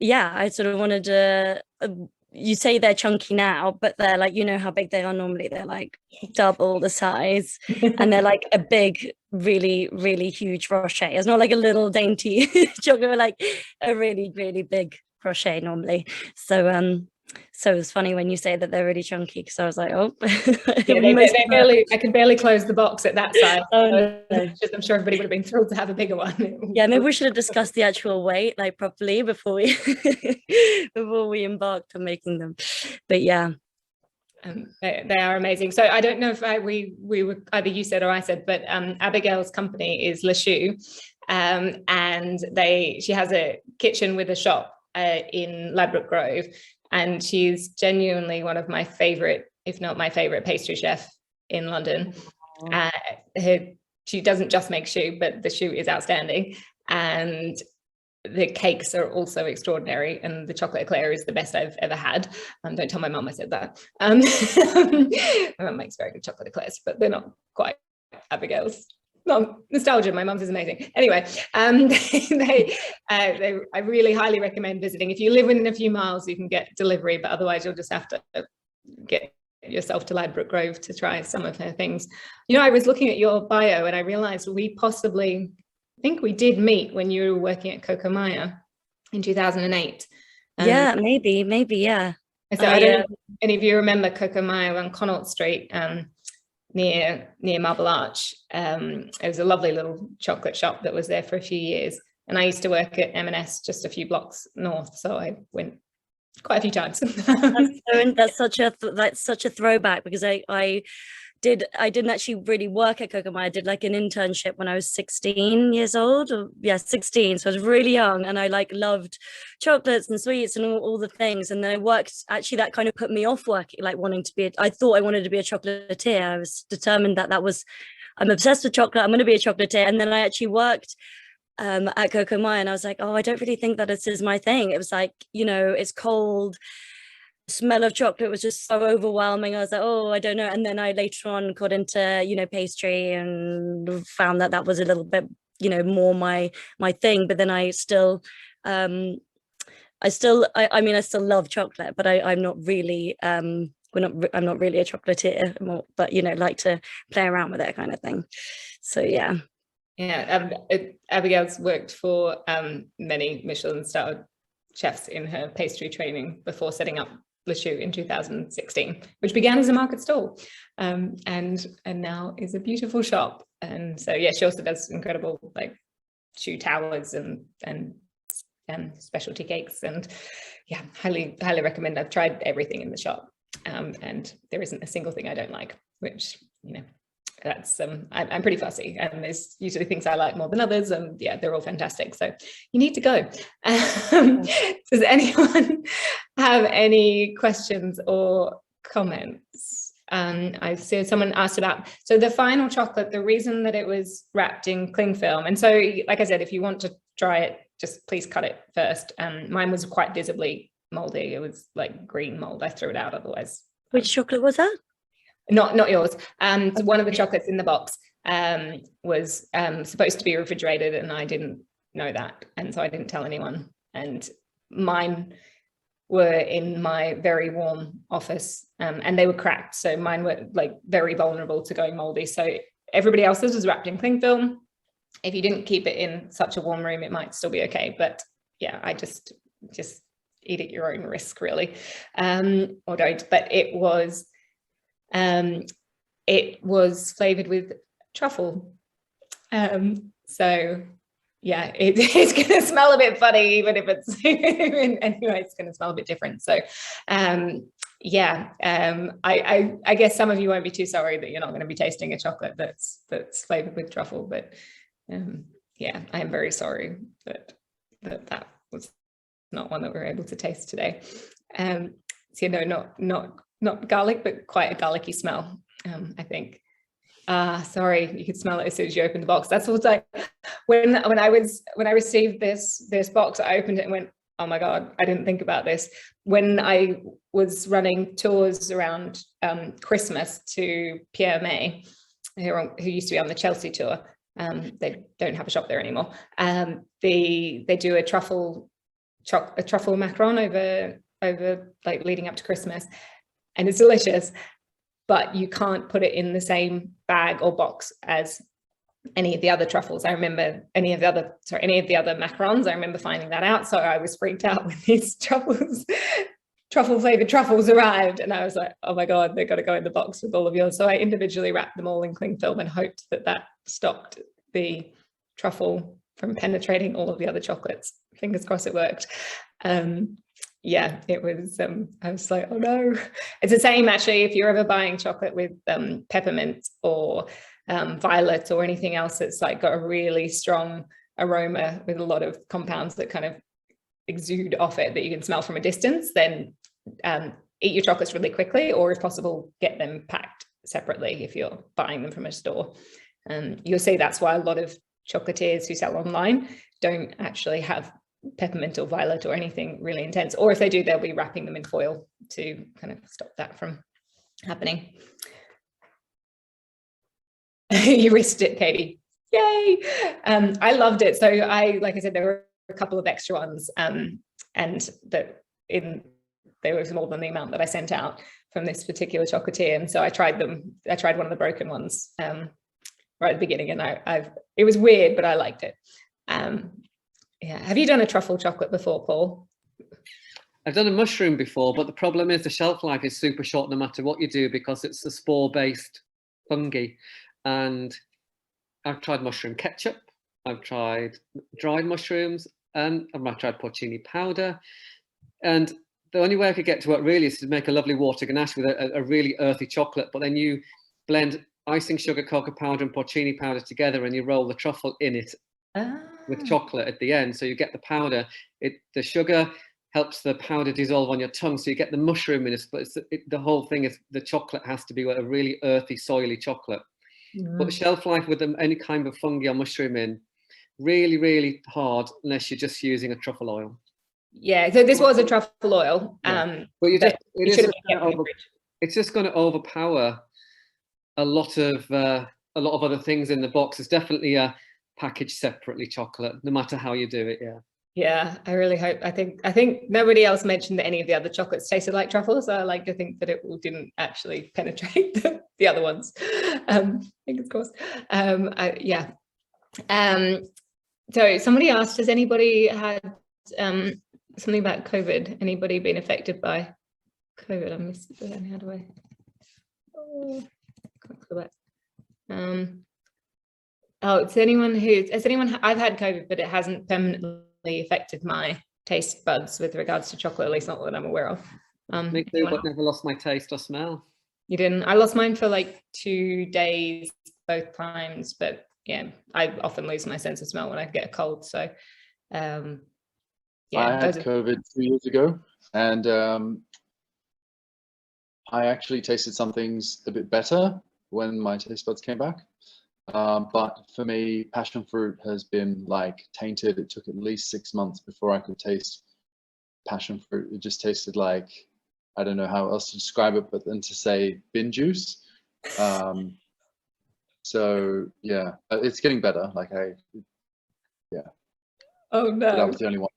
wanted to, you say they're chunky now, but they're like, you know how big they are normally, they're like double the size and they're like a big, really, really huge rocher. It's not like a little dainty chocolate, but like a really, really big rocher normally. So it's funny when you say that they're really chunky, because I was like, oh. Yeah, I could barely close the box at that size. No. I'm sure everybody would have been thrilled to have a bigger one. Yeah, maybe we should have discussed the actual weight like properly before we embarked on making them. But yeah. They are amazing. So I don't know if we were either you said or I said, but Abigail's company is Choux, and she has a kitchen with a shop. in Ladbroke Grove, and she's genuinely one of my favorite, if not my favorite, pastry chef in London. She doesn't just make choux, but the choux is outstanding, and the cakes are also extraordinary, and the chocolate eclair is the best I've ever had. Don't tell my mum I said that. My mum makes very good chocolate eclairs, but they're not quite Abigail's. No, nostalgia, my mum's is amazing. Anyway, I really highly recommend visiting. If you live within a few miles, you can get delivery, but otherwise you'll just have to get yourself to Ladbroke Grove to try some of her things. You know, I was looking at your bio and I realized I think we did meet when you were working at Coco Maya in 2008. Yeah, maybe, yeah. So I don't know if any of you remember Coco Maya on Connaught Street, near Marble Arch. It was a lovely little chocolate shop that was there for a few years. And I used to work at M&S just a few blocks north, so I went quite a few times. That's such a throwback, because I didn't actually really work at Coco Maya. I did like an internship when I was 16 years old, 16. So I was really young, and I like loved chocolates and sweets and all the things. And then I worked, actually that kind of put me off working, like wanting to be, I thought I wanted to be a chocolatier. I was determined that I'm obsessed with chocolate, I'm going to be a chocolatier. And then I actually worked at Coco Maya, and I was like, oh, I don't really think that this is my thing. It was like, you know, it's cold. Smell of chocolate was just so overwhelming. I was like, oh, I don't know. And then I later on got into, you know, pastry, and found that was a little bit, you know, more my thing. But then I still love chocolate, but I'm not really I'm not really a chocolatier, but you know, like to play around with it kind of thing. So yeah. Abigail's worked for many Michelin-starred chefs in her pastry training before setting up Le Choux in 2016, which began as a market stall, and now is a beautiful shop. And so yeah, she also does incredible like choux towers and specialty cakes, and yeah, highly recommend. I've tried everything in the shop, and there isn't a single thing I don't like, which, you know, that's I'm pretty fussy, and there's usually things I like more than others, and yeah, they're all fantastic, so you need to go. Does anyone have any questions or comments? I see someone asked about, so the final chocolate, the reason that it was wrapped in cling film, and so like I said, if you want to try it, just please cut it first. Mine was quite visibly moldy. It was like green mold. I threw it out otherwise. Which chocolate was that? Not yours. So one of the chocolates in the box was supposed to be refrigerated, and I didn't know that, and so I didn't tell anyone. And mine were in my very warm office, and they were cracked, so mine were like very vulnerable to going moldy. So everybody else's was wrapped in cling film. If you didn't keep it in such a warm room, it might still be okay. But yeah, I just eat at your own risk, really, or don't. But it was flavored with truffle, so yeah, it's going to smell a bit funny, even if it's anyway, it's going to smell a bit different. So yeah, I guess some of you won't be too sorry that you're not going to be tasting a chocolate that's flavored with truffle, but yeah, I am very sorry that was not one that we were able to taste today. So you know, not garlic, but quite a garlicky smell, I think. Sorry, you could smell it as soon as you opened the box. That's what's like when I received this box, I opened it and went, oh my God, I didn't think about this. When I was running tours around Christmas to Pear May, who used to be on the Chelsea tour, they don't have a shop there anymore. They do a truffle macaron over like leading up to Christmas, and it's delicious, but you can't put it in the same bag or box as any of the other truffles. I remember any of the other macarons. I remember finding that out, so I was freaked out when these truffle flavored truffles arrived, and I was like, oh my God, they've got to go in the box with all of yours. So I individually wrapped them all in cling film and hoped that stopped the truffle from penetrating all of the other chocolates. Fingers crossed it worked. Yeah, it was, I was like, oh no. It's the same actually, if you're ever buying chocolate with peppermint or violet or anything else that's like got a really strong aroma with a lot of compounds that kind of exude off it that you can smell from a distance, then eat your chocolates really quickly, or if possible, get them packed separately if you're buying them from a store. You'll see that's why a lot of chocolatiers who sell online don't actually have peppermint or violet or anything really intense, or if they do, they'll be wrapping them in foil to kind of stop that from happening. You risked it, Katie. Yay! I loved it. So like I said, there were a couple of extra ones, and that there was more than the amount that I sent out from this particular chocolatier, and so I tried them. I tried one of the broken ones right at the beginning, and it was weird, but I liked it. Yeah. Have you done a truffle chocolate before, Paul? I've done a mushroom before, but the problem is the shelf life is super short no matter what you do, because it's a spore-based fungi. And I've tried mushroom ketchup, I've tried dried mushrooms, and I've tried porcini powder. And the only way I could get to it really is to make a lovely water ganache with a really earthy chocolate, but then you blend icing sugar, cocoa powder, and porcini powder together, and you roll the truffle in it with chocolate at the end. So you get the powder, the sugar helps the powder dissolve on your tongue, so you get the mushroom in it, but the whole thing is the chocolate has to be a really earthy, soily chocolate. But shelf life with any kind of fungi or mushroom in, really, really hard unless you're just using a truffle oil. Yeah, so this was a truffle oil. But it's just going to overpower a lot of other things in the box. It's definitely a packaged separately chocolate, no matter how you do it. Yeah, I really hope. I think nobody else mentioned that any of the other chocolates tasted like truffles. So I like to think that it didn't actually penetrate the other ones. Fingers crossed. Yeah. So somebody asked, has anybody had something about COVID? Anybody been affected by COVID? I missed it. How do I? Oh, can't go back. It's anyone? I've had COVID, but it hasn't permanently affected my taste buds with regards to chocolate, at least not that I'm aware of. Me too, but never lost my taste or smell. You didn't? I lost mine for like 2 days both times, but yeah, I often lose my sense of smell when I get a cold. So yeah, I had COVID 2 years ago, and I actually tasted some things a bit better when my taste buds came back. But for me, passion fruit has been like tainted. It took at least 6 months before I could taste passion fruit. It just tasted like, I don't know how else to describe it, but then to say bin juice. So yeah, it's getting better. Yeah. Oh no. But that was the only one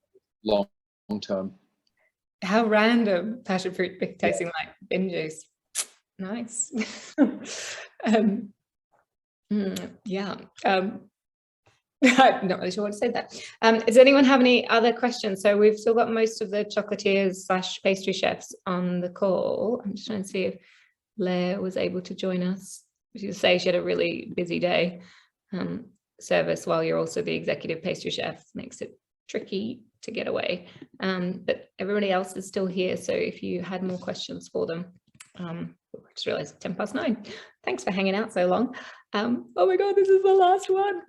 long term. How random, passion fruit tasting like bin juice. Nice. Yeah. I'm not really sure what to say that. Does anyone have any other questions? So we've still got most of the chocolatiers / pastry chefs on the call. I'm just trying to see if Leyre was able to join us. She was saying she had a really busy day. Service while you're also the executive pastry chef makes it tricky to get away. But everybody else is still here. So if you had more questions for them, I just realized 9:10. Thanks for hanging out so long. Oh my God, this is the last one.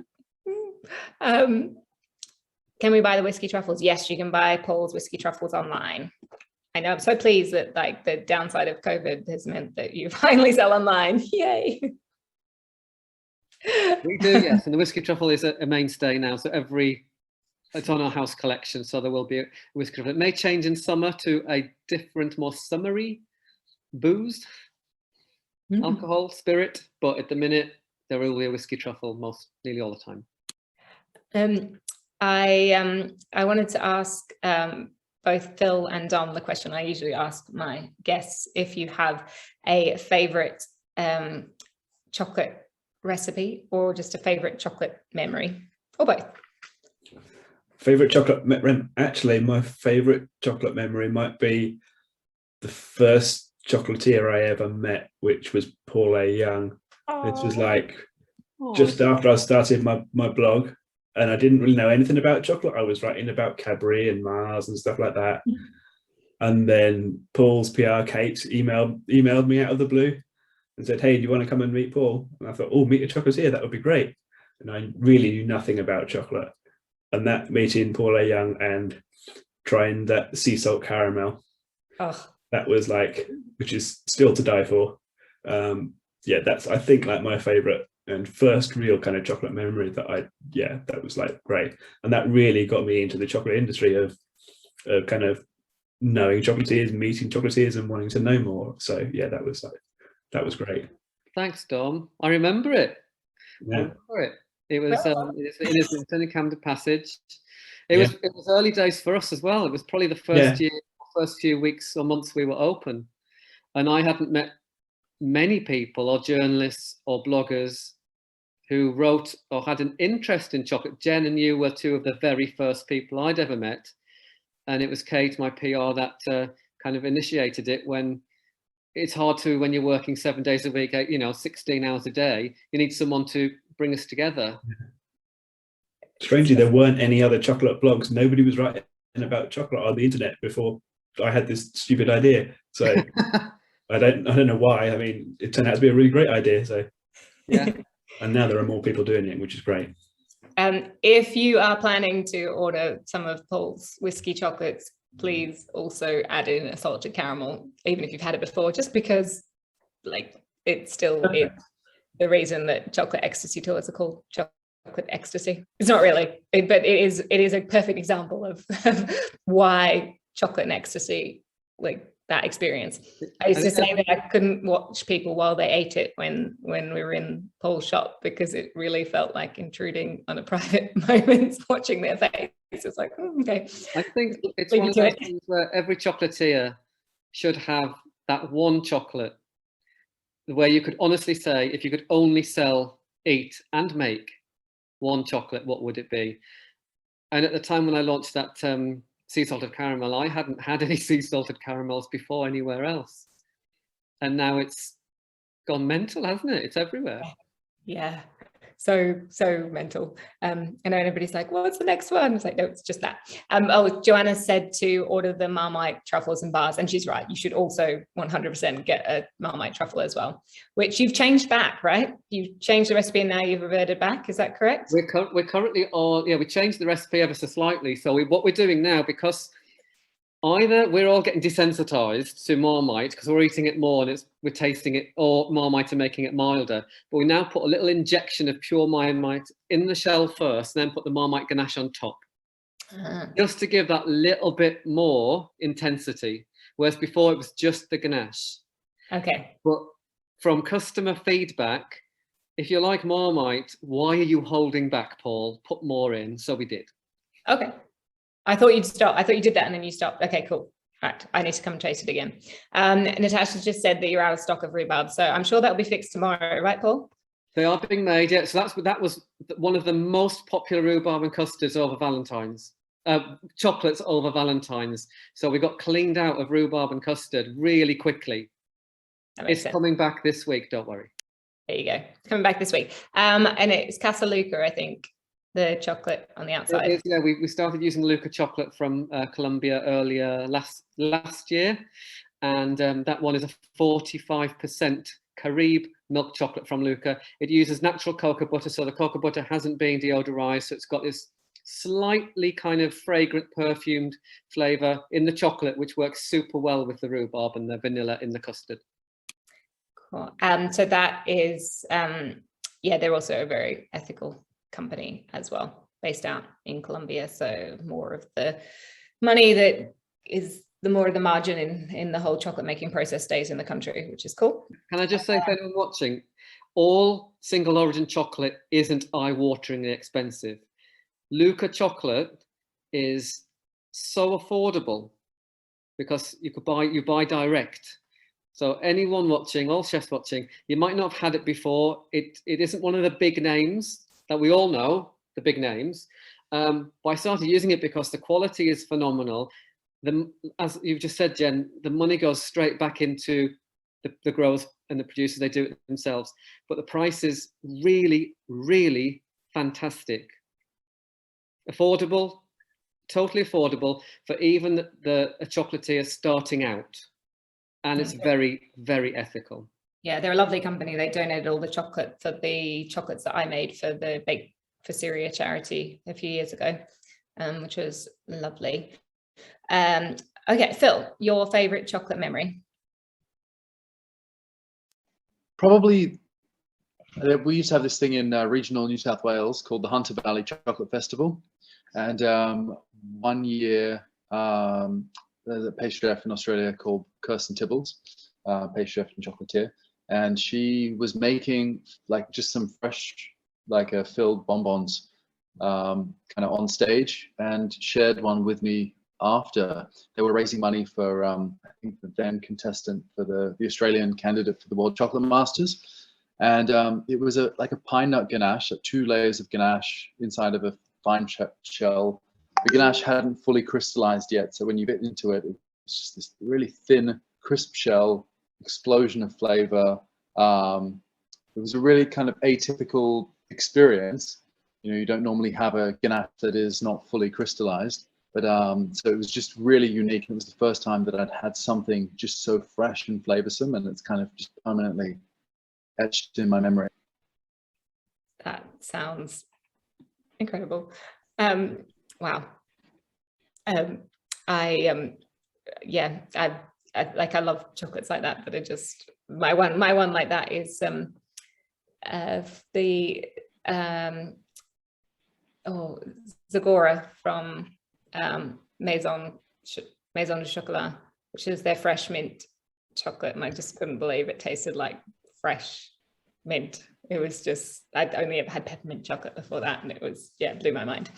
Can we buy the whiskey truffles? Yes, you can buy Paul's whiskey truffles online. I know, I'm so pleased that like the downside of COVID has meant that you finally sell online. Yay. We do, yes, and the whiskey truffle is a mainstay now. So it's on our house collection, so there will be a whiskey truffle. It may change in summer to a different, more summery booze, alcohol, spirit, but at the minute there will be a whiskey truffle nearly all the time. I wanted to ask both Phil and Dom the question I usually ask my guests: if you have a favorite chocolate recipe or just a favorite chocolate memory, or both. Favorite chocolate memory? Actually, my favorite chocolate memory might be the first chocolatier I ever met, which was Paul A. Young. It was like just after I started my blog, and I didn't really know anything about chocolate. I was writing about Cadbury and Mars and stuff like that. And then Paul's PR Kate emailed me out of the blue and said, "Hey, do you want to come and meet Paul?" And I thought, "Oh, meet a chocolatier, that would be great." And I really knew nothing about chocolate. And that meeting Paul A. Young and trying that sea salt caramel. Oh, That was like, which is still to die for. Yeah, that's, I think, like my favorite and first real kind of chocolate memory that was like great. And that really got me into the chocolate industry of kind of knowing chocolatiers, meeting chocolatiers and wanting to know more. So yeah, that was great. Thanks, Dom. I remember it. I Yeah. remember it. It was in Islington, in Camden Passage. It was early days for us as well. It was probably the first few weeks or months we were open, and I hadn't met many people or journalists or bloggers who wrote or had an interest in chocolate. Jen and you were two of the very first people I'd ever met, and it was Kate, my PR, that kind of initiated it. When it's hard to, when you're working 7 days a week, 16 hours a day, you need someone to bring us together. Strangely, there weren't any other chocolate blogs. Nobody was writing about chocolate on the internet before I had this stupid idea. So I don't know why. I mean, it turned out to be a really great idea. So yeah. And now there are more people doing it, which is great. If you are planning to order some of Paul's whiskey chocolates, please also add in a salted caramel, even if you've had it before, just because like it still is the reason that chocolate ecstasy tours are called chocolate ecstasy. It's not really, but it is a perfect example of why chocolate and ecstasy, like that experience. I used to say that I couldn't watch people while they ate it when we were in Paul's shop, because it really felt like intruding on a private moment, watching their face. It's like, okay. I think it's one of those things where every chocolatier should have that one chocolate where you could honestly say, if you could only sell, eat and make one chocolate, what would it be? And at the time when I launched that sea salted caramel, I hadn't had any sea salted caramels before anywhere else, and now it's gone mental, hasn't it? It's everywhere. Yeah, so mental. And everybody's like, what's the next one? It's like, no, it's just that. Joanna said to order the Marmite truffles and bars, and she's right, you should also 100% get a Marmite truffle as well, which you've changed back, right? You've changed the recipe and now you've reverted back, is that correct? We're currently on, we changed the recipe ever so slightly. So what we're doing now, because either we're all getting desensitized to Marmite because we're eating it more and we're tasting it, or Marmite are making it milder. But we now put a little injection of pure Marmite in the shell first, and then put the Marmite ganache on top, just to give that little bit more intensity. Whereas before it was just the ganache. Okay. But from customer feedback, if you like Marmite, why are you holding back, Paul? Put more in. So we did. Okay. I thought you'd stop. I thought you did that and then you stopped. Okay, cool. Right, I need to come and taste it again. Natasha just said that you're out of stock of rhubarb, so I'm sure that'll be fixed tomorrow, right, Paul? They are being made, yeah. So that was one of the most popular rhubarb and custards over Valentine's. Chocolates over Valentine's. So we got cleaned out of rhubarb and custard really quickly. It's coming back this week, don't worry. There you go. It's coming back this week. And it's Casa Luca, I think, the chocolate on the outside. It is, yeah, we started using Luca chocolate from Colombia earlier last year, and that one is a 45% Carib milk chocolate from Luca. It uses natural cocoa butter, so the cocoa butter hasn't been deodorized, so it's got this slightly kind of fragrant, perfumed flavor in the chocolate, which works super well with the rhubarb and the vanilla in the custard. Cool. So that is, they're also a very ethical company as well, based out in Colombia. So more of the money that is, the more of the margin in the whole chocolate making process stays in the country, which is cool. Can I just say, for anyone watching, all single origin chocolate isn't eye-wateringly expensive. Luca chocolate is so affordable because you buy direct. So anyone watching, all chefs watching, you might not have had it before. It isn't one of the big names that we all know, the big names. But I started using it because the quality is phenomenal. As you've just said, Jen, the money goes straight back into the growers and the producers. They do it themselves. But the price is really, really fantastic. Affordable, totally affordable for even a chocolatier starting out. And it's very, very ethical. Yeah, they're a lovely company. They donated all the chocolate for the chocolates that I made for the Bake for Syria charity a few years ago, which was lovely. Okay, Phil, your favorite chocolate memory? Probably, we used to have this thing in regional New South Wales called the Hunter Valley Chocolate Festival. And one year, there's a pastry chef in Australia called Kirsten Tibbles, pastry chef and chocolatier. And she was making like just some fresh, like filled bonbons kind of on stage, and shared one with me after. They were raising money for I think the then contestant for the Australian candidate for the World Chocolate Masters. And it was like a pine nut ganache, 2 layers of ganache inside of a fine shell. The ganache hadn't fully crystallized yet, so when you bit into it, it was just this really thin, crisp shell, explosion of flavor. It was a really kind of atypical experience. You know, you don't normally have a ganache that is not fully crystallized, but so it was just really unique. It was the first time that I'd had something just so fresh and flavorsome, and it's kind of just permanently etched in my memory. That sounds incredible. Wow. Yeah, I love chocolates like that, but it just, my one like that is Zagora from Maison de Chocolat, which is their fresh mint chocolate, and I just couldn't believe it tasted like fresh mint. It was just, I'd only ever had peppermint chocolate before that, and it was, yeah, blew my mind.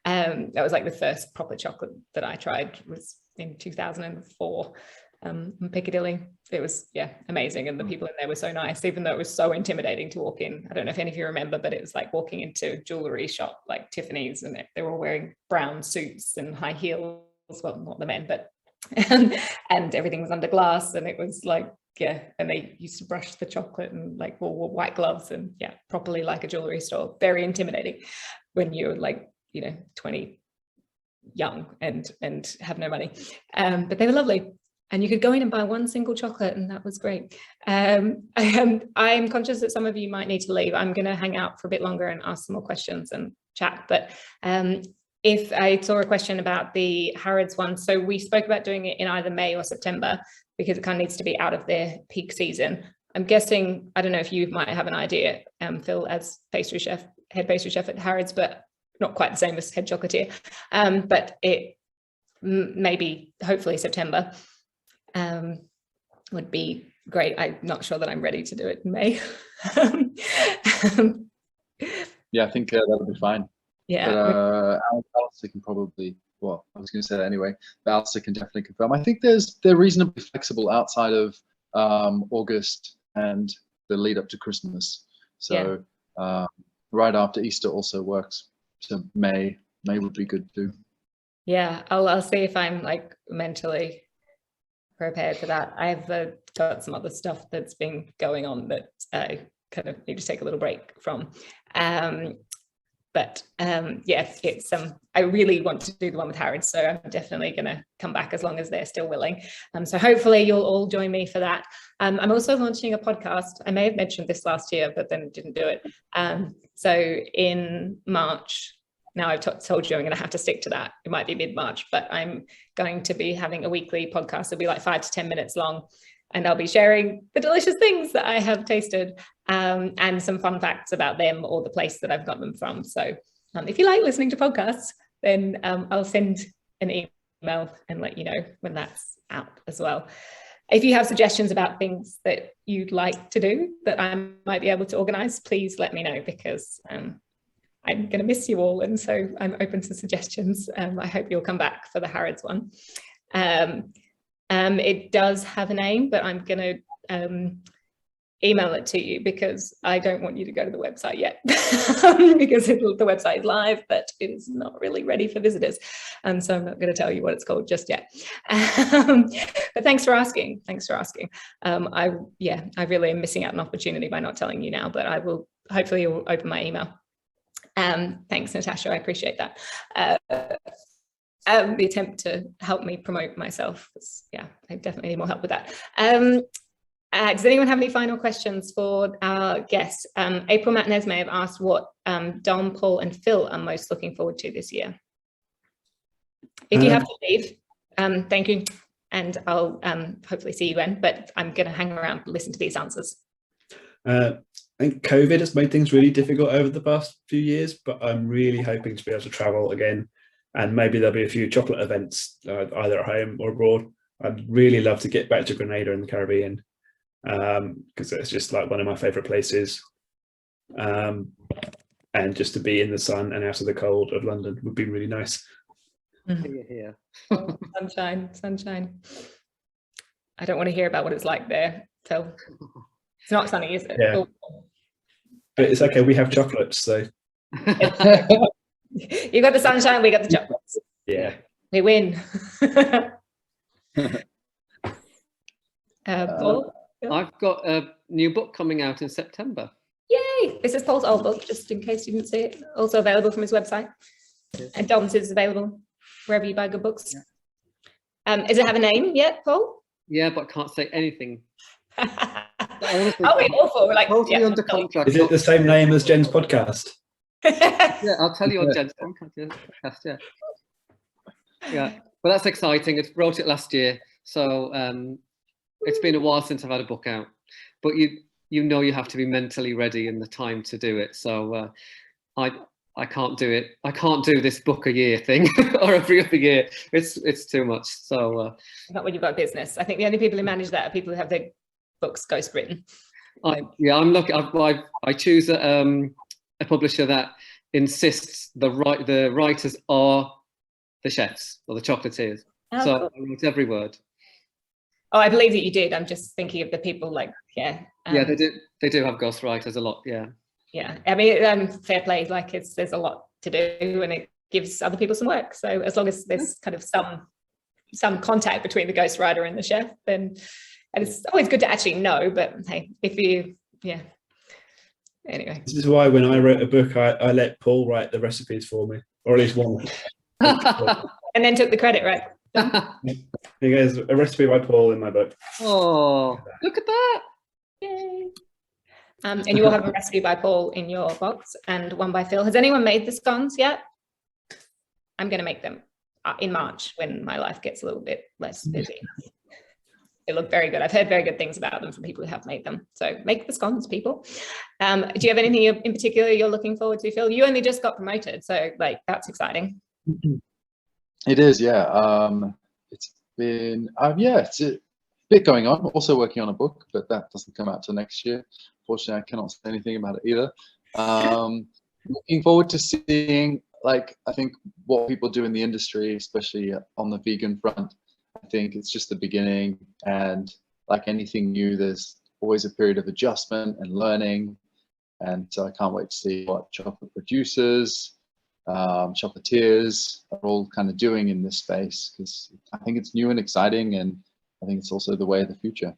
That was like the first proper chocolate that I tried, was in 2004 in Piccadilly. It was, yeah, amazing, and the people in there were so nice, even though it was so intimidating to walk in. I don't know if any of you remember, but it was like walking into a jewelry shop like Tiffany's, and they were all wearing brown suits and high heels, well, not the men, but and everything was under glass, and it was like, yeah, and they used to brush the chocolate and like wore white gloves, and yeah, properly like a jewelry store. Very intimidating when you're like, you know, 20, young and have no money, but they were lovely, and you could go in and buy one single chocolate, and that was great. I'm conscious that some of you might need to leave. I'm going to hang out for a bit longer and ask some more questions and chat, but if I saw a question about the Harrods one, so we spoke about doing it in either May or September, because it kind of needs to be out of their peak season. I'm guessing, I don't know if you might have an idea, Phil, as head pastry chef at Harrods, but not quite the same as head chocolatier, but it maybe, hopefully September would be great. I'm not sure that I'm ready to do it in May. Yeah, I think that'll be fine. Yeah. But Alistair can probably, well, I was going to say that anyway, but Alistair can definitely confirm. I think they're reasonably flexible outside of August and the lead up to Christmas. So yeah. Right after Easter also works. So May would be good too. Yeah, I'll see if I'm like mentally prepared for that. I've got some other stuff that's been going on that I kind of need to take a little break from. But yeah, it's I really want to do the one with Harrods, so I'm definitely going to come back as long as they're still willing. So hopefully you'll all join me for that. I'm also launching a podcast. I may have mentioned this last year, but then didn't do it. So in March, now I've told you I'm going to have to stick to that. It might be mid-March, but I'm going to be having a weekly podcast. It'll be like 5 to 10 minutes long, and I'll be sharing the delicious things that I have tasted, and some fun facts about them or the place that I've got them from. So if you like listening to podcasts, then I'll send an email and let you know when that's out as well. If you have suggestions about things that you'd like to do that I might be able to organize, please let me know, because I'm going to miss you all, and so I'm open to suggestions. I hope you'll come back for the Harrods one. It does have a name, but I'm going to email it to you, because I don't want you to go to the website yet, because the website is live, but it is not really ready for visitors. And so I'm not going to tell you what it's called just yet. But thanks for asking. I really am missing out an opportunity by not telling you now, but I will, hopefully you'll open my email. Thanks, Natasha. I appreciate that. The attempt to help me promote myself. Yeah, I definitely need more help with that. Does anyone have any final questions for our guests? April Matnez may have asked what Dom, Paul and Phil are most looking forward to this year. If you have to leave, Thank you. And I'll hopefully see you then, but I'm going to hang around and listen to these answers. I think COVID has made things really difficult over the past few years, but I'm really hoping to be able to travel again, and maybe there'll be a few chocolate events either at home or abroad. I'd really love to get back to Grenada in the Caribbean, because it's just like one of my favorite places, and just to be in the sun and out of the cold of London would be really nice. Here. Oh, sunshine. I don't want to hear about what it's like there. So it's not sunny, is it? Yeah. Oh. But it's okay, we have chocolates, so You got the sunshine, we got the chocolates. yeah. We win. Paul? I've got a new book coming out in September. Yay! This is Paul's old book, just in case you didn't see it. Also available from his website. And Dom's is available wherever you buy good books. Does it have a name yet, Paul? Yeah, but I can't say anything. Honestly, oh, we're awful. We're like, totally under contract. Is it the same name as Jen's podcast? Yeah, I'll tell you on Jen's podcast. Yeah, but that's exciting. I wrote it last year, so it's been a while since I've had a book out. But you know you have to be mentally ready and the time to do it. So I can't do it. I can't do this book a year thing or every other year. It's too much. So not when you've got a business. I think the only people who manage that are people who have their books ghost written. I'm lucky. I choose a publisher that insists the writers are the chefs or the chocolatiers. Oh, so cool. I wrote every word. Oh, I believe that you did. I'm just thinking of the people like, yeah. Yeah, they do have ghostwriters a lot. Yeah. Yeah, I mean, fair play. Like there's a lot to do, and it gives other people some work. So as long as there's kind of some contact between the ghostwriter and the chef, then and it's always good to actually know. But hey, if you, yeah. Anyway, This is why when I wrote a book, I let Paul write the recipes for me, or at least one. and then took the credit, right? Here goes a recipe by Paul in my book. Oh, look at that! Yay! And you will have a recipe by Paul in your box and one by Phil. Has anyone made the scones yet? I'm going to make them in March when my life gets a little bit less busy. They look very good. I've heard very good things about them from people who have made them. So make the scones, people. Do you have anything in particular you're looking forward to, Phil? You only just got promoted, so like that's exciting. It is, yeah. It's been, it's a bit going on. I'm also working on a book, but that doesn't come out till next year. Fortunately, I cannot say anything about it either. Looking forward to seeing, like, I think what people do in the industry, especially on the vegan front. I think it's just the beginning, and like anything new, there's always a period of adjustment and learning. And so I can't wait to see what chocolate producers, chocolatiers are all kind of doing in this space, because I think it's new and exciting, and I think it's also the way of the future.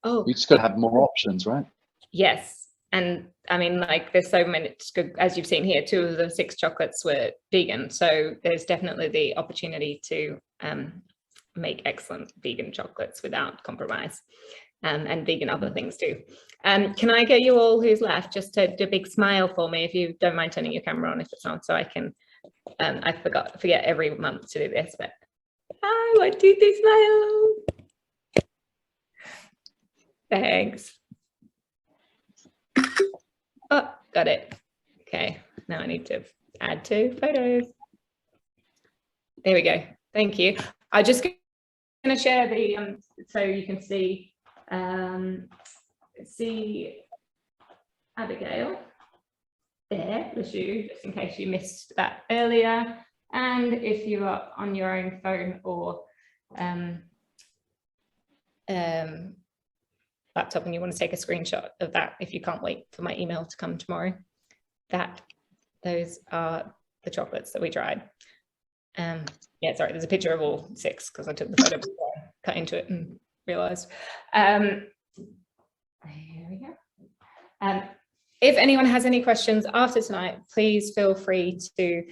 Oh, We just got to have more options, right? yes. And I mean, like there's so many, as you've seen here, 2 of the 6 chocolates were vegan. So there's definitely the opportunity to make excellent vegan chocolates without compromise, and vegan other things too. Can I get you all who's left just to do a big smile for me, if you don't mind turning your camera on if it's on, so I can, I forget every month to do this, but I want to smile. Thanks. Oh, got it. Okay, now I need to add 2 photos. There we go. Thank you. I'm just going to share the so you can see Abigail there, the shoe, just in case you missed that earlier. And if you are on your own phone or laptop and you want to take a screenshot of that, if you can't wait for my email to come tomorrow, those are the chocolates that we tried. Yeah, sorry, there's a picture of all 6 because I took the photo before I cut into it and realized. There we go. If anyone has any questions after tonight, please feel free to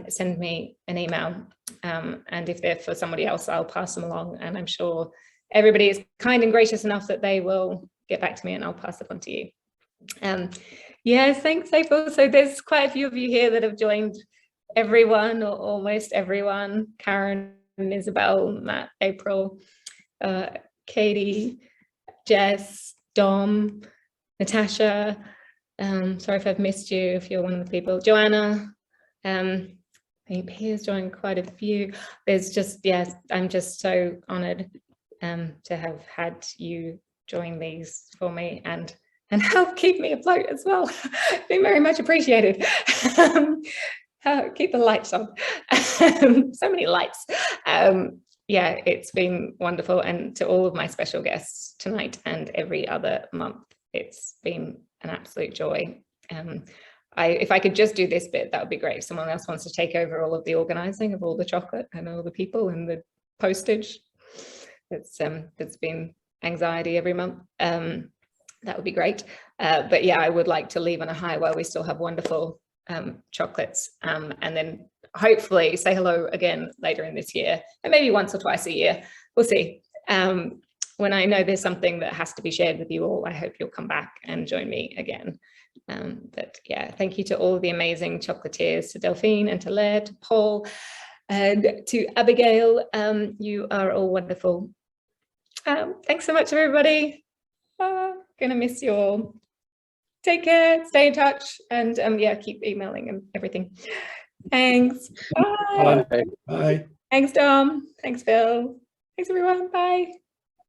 send me an email. And if they're for somebody else, I'll pass them along. And I'm sure everybody is kind and gracious enough that they will get back to me and I'll pass it on to you. Yes, thanks, April. So there's quite a few of you here that have joined everyone or almost everyone. Karen, Isabel, Matt, April, Katie, Jess, Dom, Natasha. Sorry if I've missed you, if you're one of the people. Joanna, I think Pear's joined quite a few. There's just, yes, I'm just so honoured to have had you join these for me and help keep me afloat as well. Been very much appreciated. Keep the lights on. So many lights. Yeah, it's been wonderful. And to all of my special guests tonight and every other month, it's been an absolute joy. If I could just do this bit, that would be great. If someone else wants to take over all of the organizing of all the chocolate and all the people and the postage, it's been anxiety every month. That would be great. But yeah, I would like to leave on a high while we still have wonderful chocolates, and then hopefully say hello again later in this year, and maybe once or twice a year. We'll see. When I know there's something that has to be shared with you all, I hope you'll come back and join me again. But yeah, thank you to all of the amazing chocolatiers, to Delphine and to Leyre, to Paul, and to Abigail. You are all wonderful. Thanks so much, everybody. Gonna miss you all. Take care, stay in touch, and yeah, keep emailing and everything. Thanks. Bye. Bye. Thanks, Dom. Thanks, Phil. Thanks, everyone. Bye.